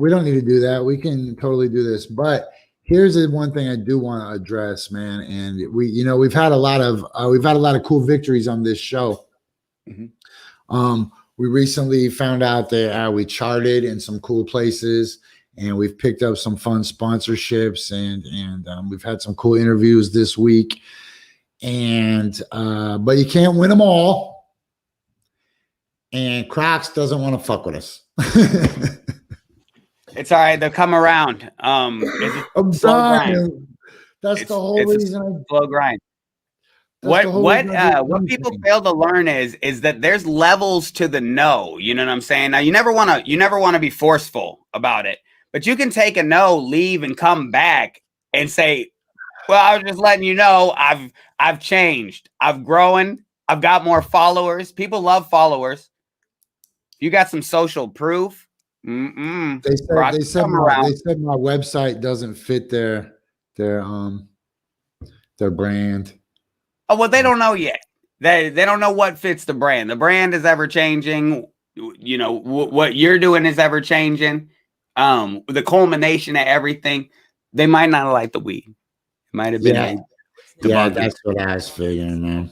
don't need to do that. We can totally do this, but. Here's the one thing I do want to address, man, and we've had a lot of cool victories on this show. Mm-hmm. We recently found out that we charted in some cool places, and we've picked up some fun sponsorships, and we've had some cool interviews this week. And but you can't win them all, and Crocs doesn't want to fuck with us. It's all right. They'll come around. I'm dying. That's the whole reason. Slow grind. What people fail to learn is that there's levels to the no. You know what I'm saying? Now you never want to be forceful about it, But you can take a no, leave, and come back and say, well, I was just letting you know I've changed. I've grown. I've got more followers. People love followers. You got some social proof. They said my website doesn't fit their brand. Oh, well, they don't know yet. They don't know what fits the brand. The brand is ever changing. You know, what you're doing is ever changing. The culmination of everything. They might not like the weed. It might have been. Yeah, that's what I was figuring, man.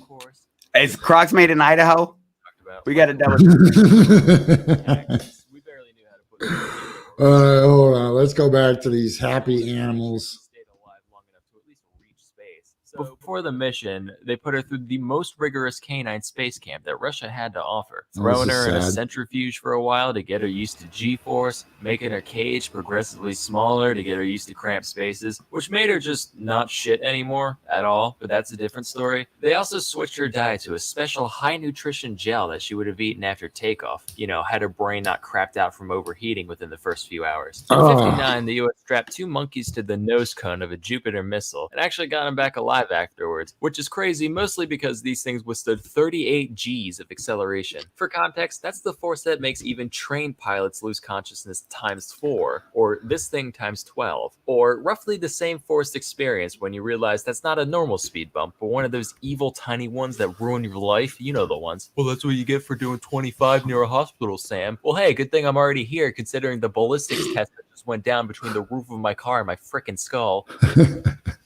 Is Crocs made in Idaho? We got to double. We barely knew how to put it. All right, hold on. Let's go back to these happy animals. Before the mission, they put her through the most rigorous canine space camp that Russia had to offer, throwing her in a centrifuge for a while to get her used to G-force, making her cage progressively smaller to get her used to cramped spaces, which made her just not shit anymore at all, but that's a different story. They also switched her diet to a special high-nutrition gel that she would have eaten after takeoff, you know, had her brain not crapped out from overheating within the first few hours. In 1959, the U.S. strapped 2 monkeys to the nose cone of a Jupiter missile and actually got them back alive afterwards, which is crazy, mostly because these things withstood 38 Gs of acceleration. For context, that's the force that makes even trained pilots lose consciousness times 4, or this thing times 12, or roughly the same forced experience when you realize that's not a normal speed bump, but one of those evil tiny ones that ruin your life. You know the ones. Well, that's what you get for doing 25 near a hospital, Sam. Well, hey, good thing I'm already here, considering the ballistics test that just went down between the roof of my car and my frickin' skull.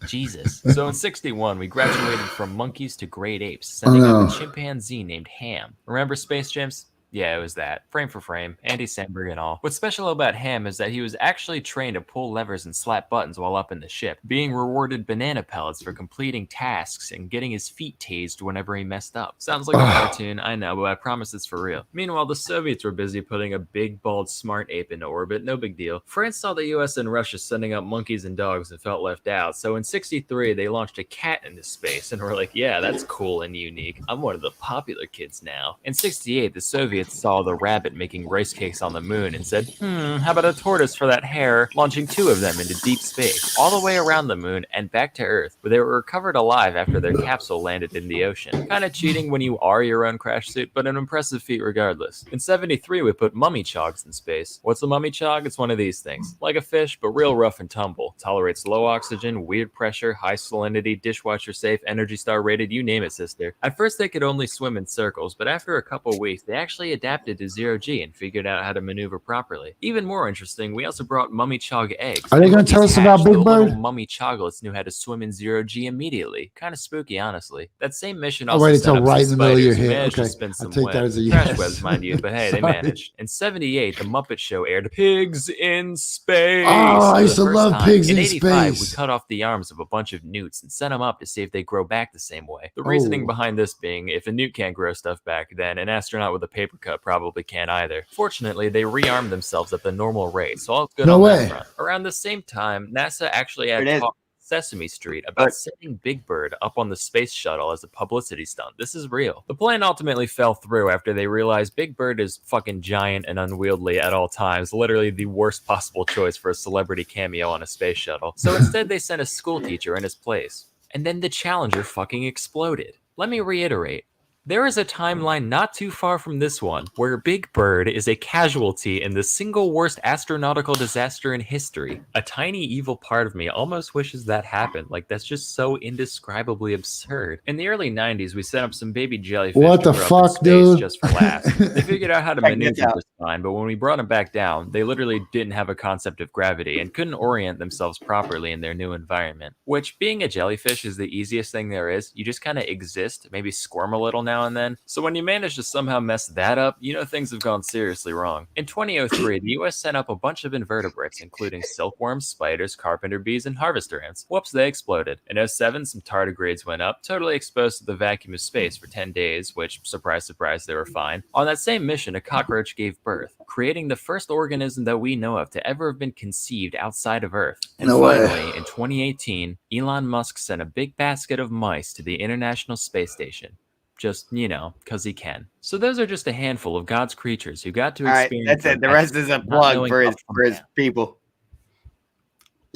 Jesus. So in 61, we graduated from monkeys to great apes, sending up a chimpanzee named Ham. Remember Space Chimps? Yeah, it was that. Frame for frame. Andy Samberg and all. What's special about Ham is that he was actually trained to pull levers and slap buttons while up in the ship, being rewarded banana pellets for completing tasks and getting his feet tased whenever he messed up. Sounds like a cartoon, I know, but I promise it's for real. Meanwhile, the Soviets were busy putting a big, bald, smart ape into orbit, no big deal. France saw the US and Russia sending up monkeys and dogs and felt left out, so in 63, they launched a cat into space and were like, yeah, that's cool and unique. I'm one of the popular kids now. In 68, the Soviets saw the rabbit making rice cakes on the moon and said, how about a tortoise for that hare, launching 2 of them into deep space, all the way around the moon and back to Earth, where they were recovered alive after their capsule landed in the ocean. Kind of cheating when you are your own crash suit, but an impressive feat regardless. In 73, we put mummy chogs in space. What's a mummy chog? It's one of these things. Like a fish, but real rough and tumble. Tolerates low oxygen, weird pressure, high salinity, dishwasher safe, Energy Star rated, you name it, sister. At first, they could only swim in circles, but after a couple weeks, they actually adapted to 0G and figured out how to maneuver properly. Even more interesting, we also brought mummy chog eggs. Are they going to tell us about Big Bird? Mummy choglets knew how to swim in 0G immediately. Kind of spooky, honestly. That same mission also set up right in the middle of your head. Okay, I'll take that as a yes. Crash webs, mind you, but hey, they managed. In 78, the Muppet Show aired Pigs in Space. Oh, I used to love Pigs in Space. In 85, we cut off the arms of a bunch of newts and sent them up to see if they grow back the same way. The reasoning behind this being, if a newt can't grow stuff back, then an astronaut with a paper cut probably can't either. Fortunately, they rearmed themselves at the normal rate, so all good on that front. Around the same time, NASA actually had talk Sesame Street about sending Big Bird up on the space shuttle as a publicity stunt. This is real. The plan ultimately fell through after they realized Big Bird is fucking giant and unwieldy at all times, literally the worst possible choice for a celebrity cameo on a space shuttle. So instead, they sent a school teacher in his place. And then the Challenger fucking exploded. Let me reiterate. There is a timeline not too far from this one where Big Bird is a casualty in the single worst astronautical disaster in history. A tiny evil part of me almost wishes that happened. Like, that's just so indescribably absurd. In the early 90s, we set up some baby jellyfish what the fuck, dude? Just for laughs. They figured out how to maneuver just fine, but when we brought them back down, they literally didn't have a concept of gravity and couldn't orient themselves properly in their new environment. Which, being a jellyfish is the easiest thing there is. You just kind of exist, maybe squirm a little now and then. So when you manage to somehow mess that up, you know things have gone seriously wrong. In 2003, the US sent up a bunch of invertebrates, including silkworms, spiders, carpenter bees, and harvester ants. Whoops, they exploded. In 07, some tardigrades went up, totally exposed to the vacuum of space for 10 days, which, surprise, surprise, they were fine. On that same mission, a cockroach gave birth, creating the first organism that we know of to ever have been conceived outside of Earth. And finally, in 2018, Elon Musk sent a big basket of mice to the International Space Station. Just, you know, because he can. So those are just a handful of God's creatures who got to experience. All right, that's it. The rest is a plug for his people.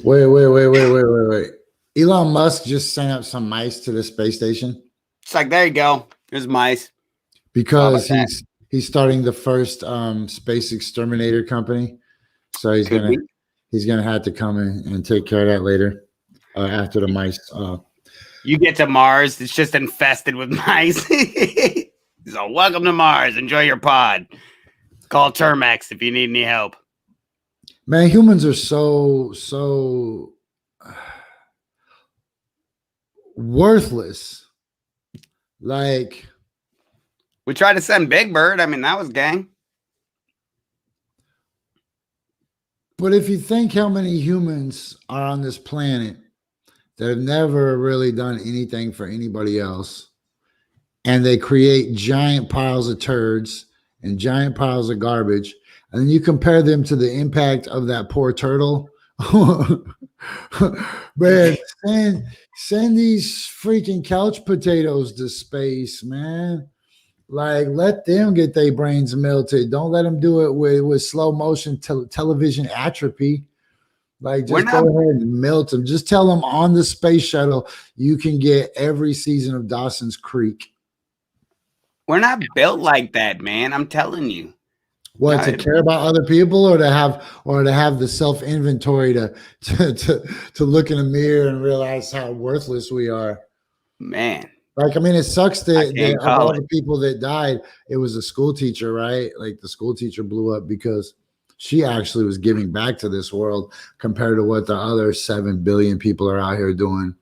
Wait. Elon Musk just sent up some mice to the space station It's like, there you go. There's mice. because How about he's starting the first space exterminator company. So he's Could be. gonna have to come in and take care of that later after the mice. You get to Mars, it's just infested with mice. So, welcome to Mars. Enjoy your pod. Call Termex if you need any help. Man, humans are so worthless. Like, We tried to send Big Bird. I mean, that was gang. but if you think how many humans are on this planet that have never really done anything for anybody else, and they create giant piles of turds and giant piles of garbage, and then you compare them to the impact of that poor turtle. Man, send these freaking couch potatoes to space, man. Like, let them get their brains melted. Don't let them do it with slow motion television atrophy. Like, just go ahead and melt them. Just tell them on the space shuttle you can get every season of Dawson's Creek. We're not built like that, man. I'm telling you. What, to care about other people, or to have the self inventory to look in a mirror and realize how worthless we are, man. Like, I mean, it sucks that of all it. the people that died, it was a school teacher, right? Like, the school teacher blew up because she actually was giving back to this world compared to what the other 7 billion people are out here doing.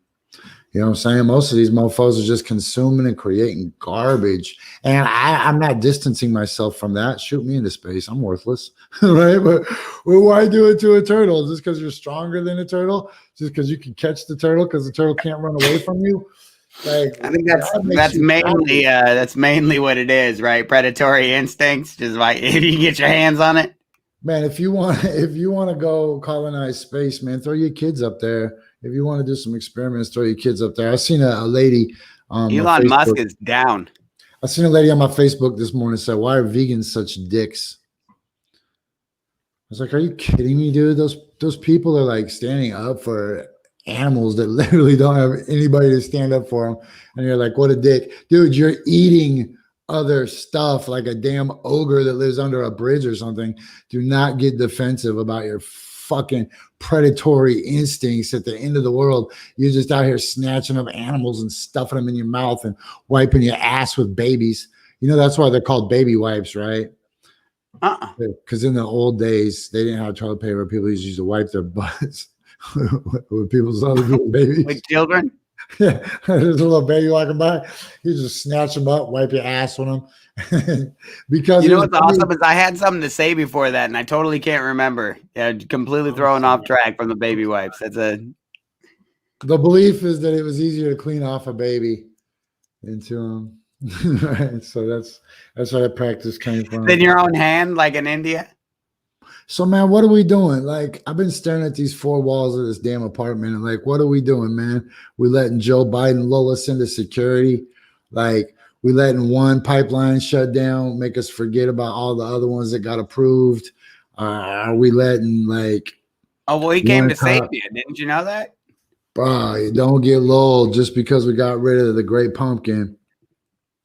You know what I'm saying? Most of these mofos are just consuming and creating garbage. And I'm not distancing myself from that. Shoot me into space. I'm worthless, right? But why do it to a turtle? Just because you're stronger than a turtle? Just because you can catch the turtle because the turtle can't run away from you? Like, I think that's mainly what it is, right? Predatory instincts. Just like, if you get your hands on it. Man, if you want to go colonize space, man, throw your kids up there. If you want to do some experiments, throw your kids up there. I seen a lady. Elon Musk is down. I seen a lady on my Facebook this morning say, "Why are vegans such dicks?" I was like, "Are you kidding me, dude? Those people are like standing up for animals that literally don't have anybody to stand up for them." And you're like, "What a dick, dude! You're eating other stuff like a damn ogre that lives under a bridge or something." Do not get defensive about your fucking predatory instincts. At the end of the world, you're just out here snatching up animals and stuffing them in your mouth and wiping your ass with babies. You know, that's why they're called baby wipes, right? Because in the old days, they didn't have toilet paper. People used to wipe their butts with people's other people's babies. With children? Yeah, there's a little baby walking by. You just snatch them up, wipe your ass on them. Because you know what's awesome is I had something to say before that, and I totally can't remember. Yeah, completely thrown off track from the baby wipes. The belief is that it was easier to clean off a baby into them. Right? So that's where that practice came from. In your own hand, like in India. So, man, what are we doing? Like, I've been staring at these 4 walls of this damn apartment, and like, what are we doing, man? We letting Joe Biden lull us into security? Like, we letting one pipeline shut down, make us forget about all the other ones that got approved? Are we letting, like... Oh, well, he came to save you. Didn't you know that? Bro, don't get lulled just because we got rid of the great pumpkin.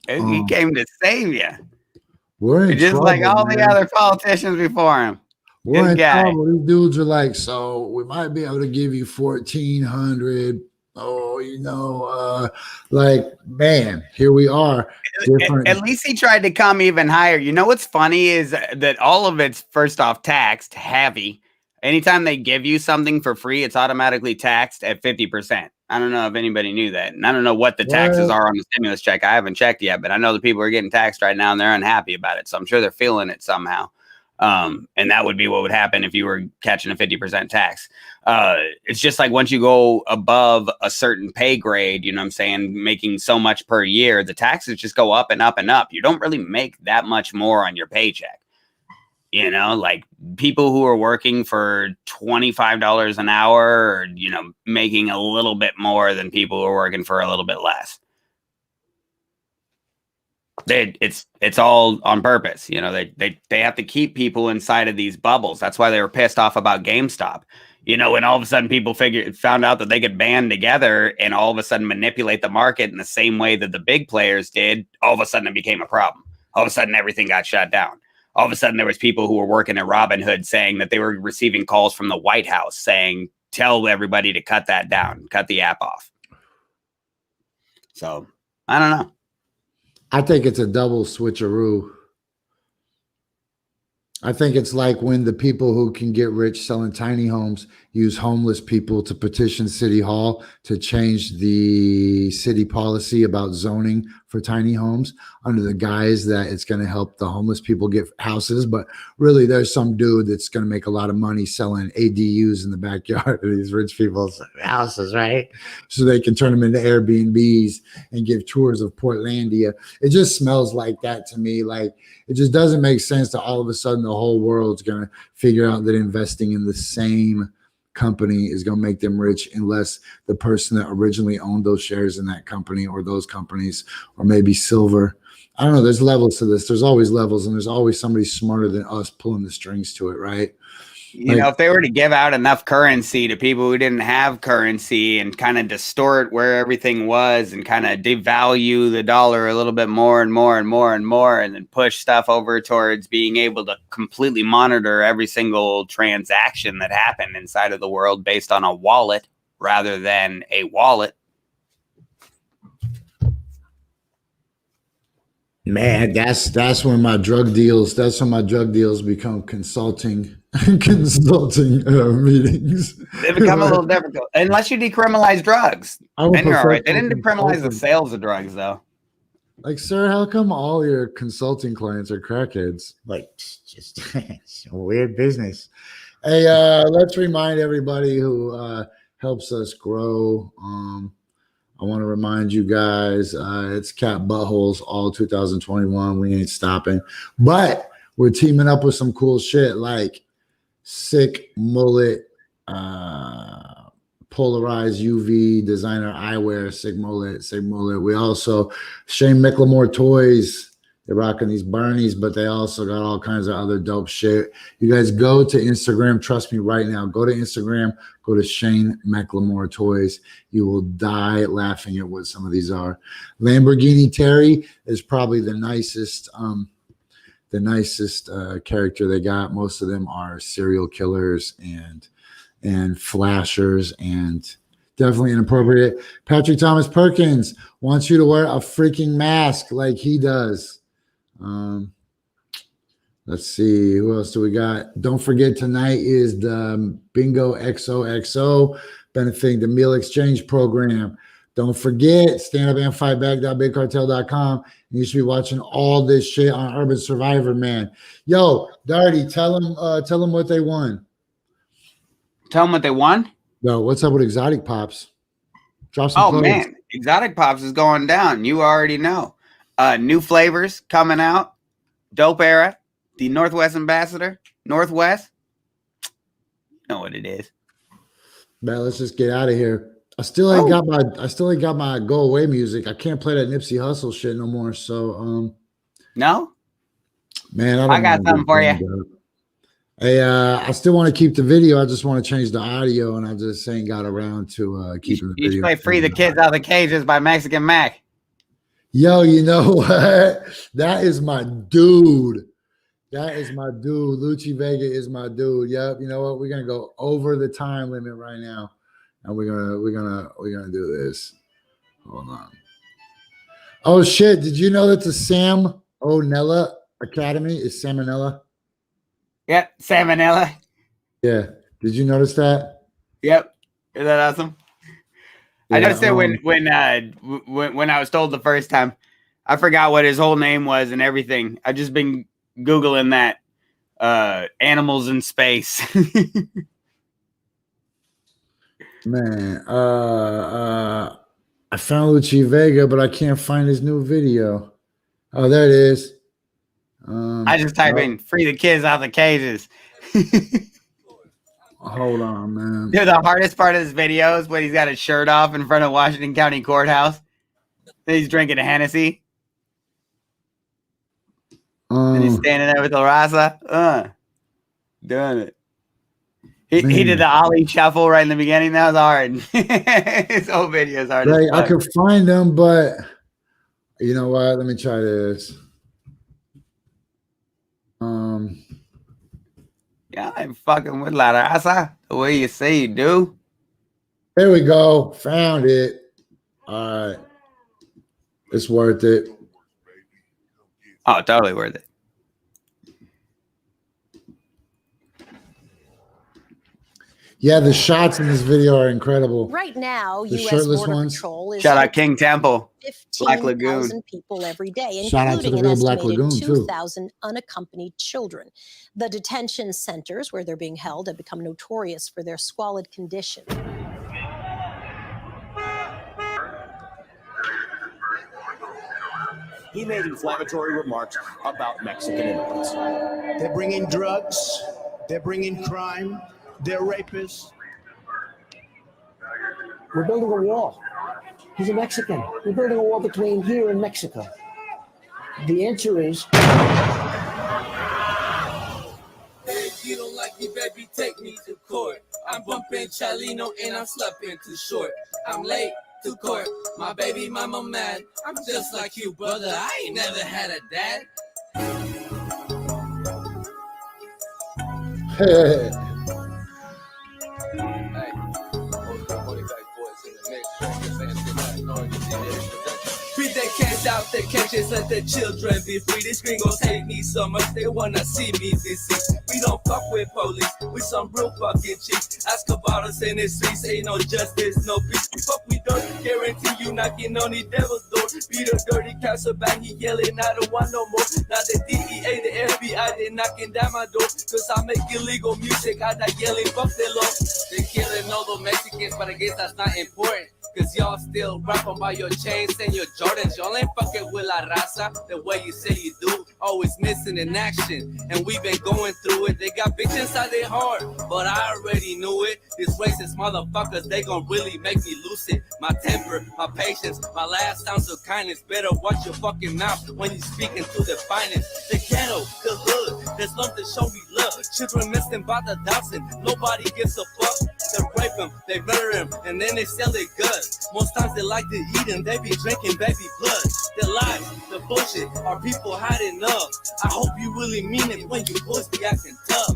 He came to save you. We're in just trouble, like all man. the other politicians before him. We're in trouble. These dudes are like, so we might be able to give you 1,400. Oh, you know, like, man, here we are. At least he tried to come even higher. You know what's funny is that all of it's first off taxed heavy. Anytime they give you something for free, it's automatically taxed at 50%. I don't know if anybody knew that. And I don't know what the taxes are on the stimulus check. I haven't checked yet, but I know the people are getting taxed right now and they're unhappy about it. So I'm sure they're feeling it somehow. And that would be what would happen if you were catching a 50% tax. It's just like once you go above a certain pay grade, you know what I'm saying, making so much per year, the taxes just go up and up and up. You don't really make that much more on your paycheck. You know, like people who are working for $25 an hour or, you know, making a little bit more than people who are working for a little bit less. It's all on purpose. You know, they have to keep people inside of these bubbles. That's why they were pissed off about GameStop. And all of a sudden people found out that they could band together and all of a sudden manipulate the market in the same way that the big players did, all of a sudden it became a problem. All of a sudden everything got shut down. All of a sudden there was people who were working at Robinhood saying that they were receiving calls from the White House saying, tell everybody to cut that down, cut the app off. So I don't know. I think it's a double switcheroo. I think it's like when the people who can get rich selling tiny homes use homeless people to petition City Hall to change the city policy about zoning for tiny homes under the guise that it's going to help the homeless people get houses. But really, there's some dude that's going to make a lot of money selling ADUs in the backyard of these rich people's houses, right? So they can turn them into Airbnbs and give tours of Portlandia. It just smells like that to me. Like, it just doesn't make sense that all of a sudden the whole world's going to figure out that investing in the same company is going to make them rich unless the person that originally owned those shares in that company or those companies, or maybe silver. I don't know. There's levels to this. There's always levels, and there's always somebody smarter than us pulling the strings to it, right? If they were to give out enough currency to people who didn't have currency and kind of distort where everything was and kind of devalue the dollar a little bit more and more and more and more, and then push stuff over towards being able to completely monitor every single transaction that happened inside of the world based on a wallet rather than a wallet. Man, that's when my drug deals become consulting meetings. They become a little difficult unless you decriminalize drugs. Then you're all right. They didn't decriminalize the sales of drugs, though. Like, sir, how come all your consulting clients are crackheads? Like, just it's a weird business. Hey, let's remind everybody who helps us grow. I want to remind you guys, it's Cat Buttholes all 2021. We ain't stopping. But we're teaming up with some cool shit like Sick Mullet, Polarized UV, Designer Eyewear, Sick Mullet. We also, Shane McLemore Toys. They're rocking these Barneys, but they also got all kinds of other dope shit. You guys go to Instagram. Trust me right now. Go to Instagram. Go to Shane McLemore Toys. You will die laughing at what some of these are. Lamborghini Terry is probably the nicest character they got. Most of them are serial killers and flashers and definitely inappropriate. Patrick Thomas Perkins wants you to wear a freaking mask like he does. Let's see, who else do we got? Don't forget, tonight is the Bingo XOXO benefiting the Meal Exchange Program. Don't forget, standupandfightback.bigcartel.com. You should be watching all this shit on Urban Survivor, man. Yo, Darty, tell them what they won. Tell them what they won? Yo, what's up with Exotic Pops? Drop some clothes. Man, Exotic Pops is going down. You already know. New flavors coming out. Dope Era, the Northwest Ambassador, Northwest. You know what it is. Man, let's just get out of here. I still ain't got my go away music. I can't play that Nipsey Hussle shit no more. So no, man, I got something for you. Hey, I still want to keep the video. I just want to change the audio, and I just ain't got around to keeping the video. You should play "Free the Kids Out of the Cages" by Mexican Mac. Yo, you know what? That is my dude. Lucci Vega is my dude. Yep. You know what? We're gonna go over the time limit right now, and we're gonna do this. Hold on. Oh shit! Did you know that the Sam O'Nella Academy is Salmonella? Yep, Salmonella. Yeah. Did you notice that? Yep. Is that awesome? Yeah, I noticed it when I was told the first time. I forgot what his whole name was and everything. I've just been Googling that. Animals in space. Man, I found Lucci Vega, but I can't find his new video. Oh, there it is. I just type in "free the kids out of the cages." Hold on, man. Dude, the hardest part of this video is when he's got his shirt off in front of Washington County Courthouse. Then he's drinking a Hennessy. And he's standing there with the raza. Doing it. He Man. did the Ollie shuffle right in the beginning. That was hard. His whole video is hard. Like, I could find them, but you know what? Let me try this. Yeah, I'm fucking with La Raza the way you say you do. There we go. Found it. All right. It's worth it. Oh, totally worth it. Yeah, the shots in this video are incredible. Right now, The U.S. shirtless Border ones. Patrol is Shout out King Temple. Black Lagoon. 15,000 people every day, Shout out to including the an real Black estimated Lagoon, too. 2,000 unaccompanied children. The detention centers where they're being held have become notorious for their squalid condition. He made inflammatory remarks about Mexican immigrants. They're bringing drugs, they're bringing crime, they're rapists. We're building a wall. He's a Mexican. We're building a wall between here and Mexico. The answer is... If you don't like me, baby, take me to court. I'm bumping Chalino and I'm slapping too short. I'm late to court. My baby mama mad. I'm just like you, brother. I ain't never had a dad. Hey. Beat that cash out the catches, let the children be free. These gringos hate me so much, they wanna see me deceased. We don't fuck with police, we some real fucking cheats. Ask about us in the streets, ain't no justice, no peace. We fuck with dirt, guarantee you knocking on the devil's door. Beat a dirty castle back, he yelling, I don't want no more. Now the DEA, the FBI, they knocking down my door. Cause I make illegal music, I die yelling, fuck the law. They killing all the Mexicans, but I guess that's not important. Cause y'all still rapping by your chains and your Jordans. Y'all ain't fucking with La Raza the way you say you do. Always missing in action, and we been going through it. They got bitches inside their heart, but I already knew it. These racist motherfuckers, they gon' really make me lose it. My temper, my patience, my last ounce of kindness. Better watch your fucking mouth when you speaking to the finest. The ghetto, the hood, there's love to show me love. Children missing by the dozen, nobody gives a fuck. They rape them, they murder them, and then they sell their guts. Most times they like to eat them, they be drinking baby blood. The lies, the bullshit, are people hiding up. I hope you really mean it when you boys be acting tough.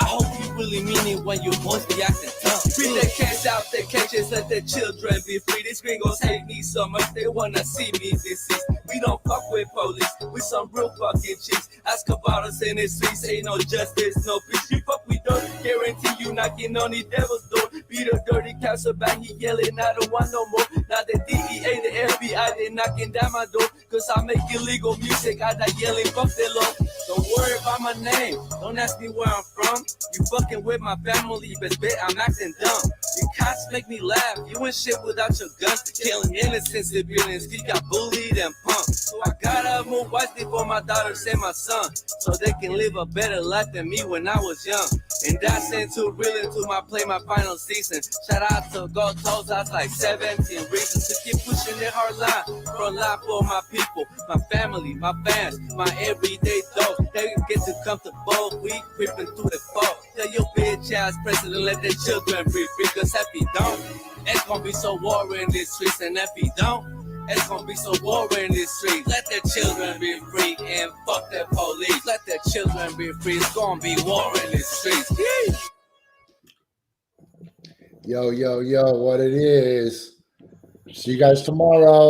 I hope you really mean it when you boys be acting tough. Free the cash out the cages, let the children be free. These gringos hate me so much, they wanna see me deceased. We don't fuck with police, we some real fucking cheats. Ask about us in the streets, ain't no justice, no peace. We fuck with dirt, guarantee you knocking on the devil's door. Beat a dirty castle back, he yelling, I don't want no more. Now the DEA, the FBI, they knocking down my door. Cause I make illegal music, I die yelling, fuck the law. Don't worry about my name, don't ask me where I'm from. You fucking with my family, but I'm acting dumb. You cops make me laugh, you ain't shit without your gun. Killing innocent civilians, you got bullied and punked. So I gotta move wisely for my daughters and my son, so they can live a better life than me when I was young. And that's into real into my play, my final season. Shout out to Gold Toes, that's like 17 reasons to keep pushing their hard line. Front line for my people, my family, my fans, my everyday dogs. They get to comfortable, we creeping through the fall. Tell your bitch ass president, let the children be free. Cause if he don't, it's gonna be so war in these streets. And if he don't, it's gonna be so war in these streets. Let the children be free and fuck the police. Let the children be free, it's gonna be war in these streets. Yee! Yo, what it is. See you guys tomorrow.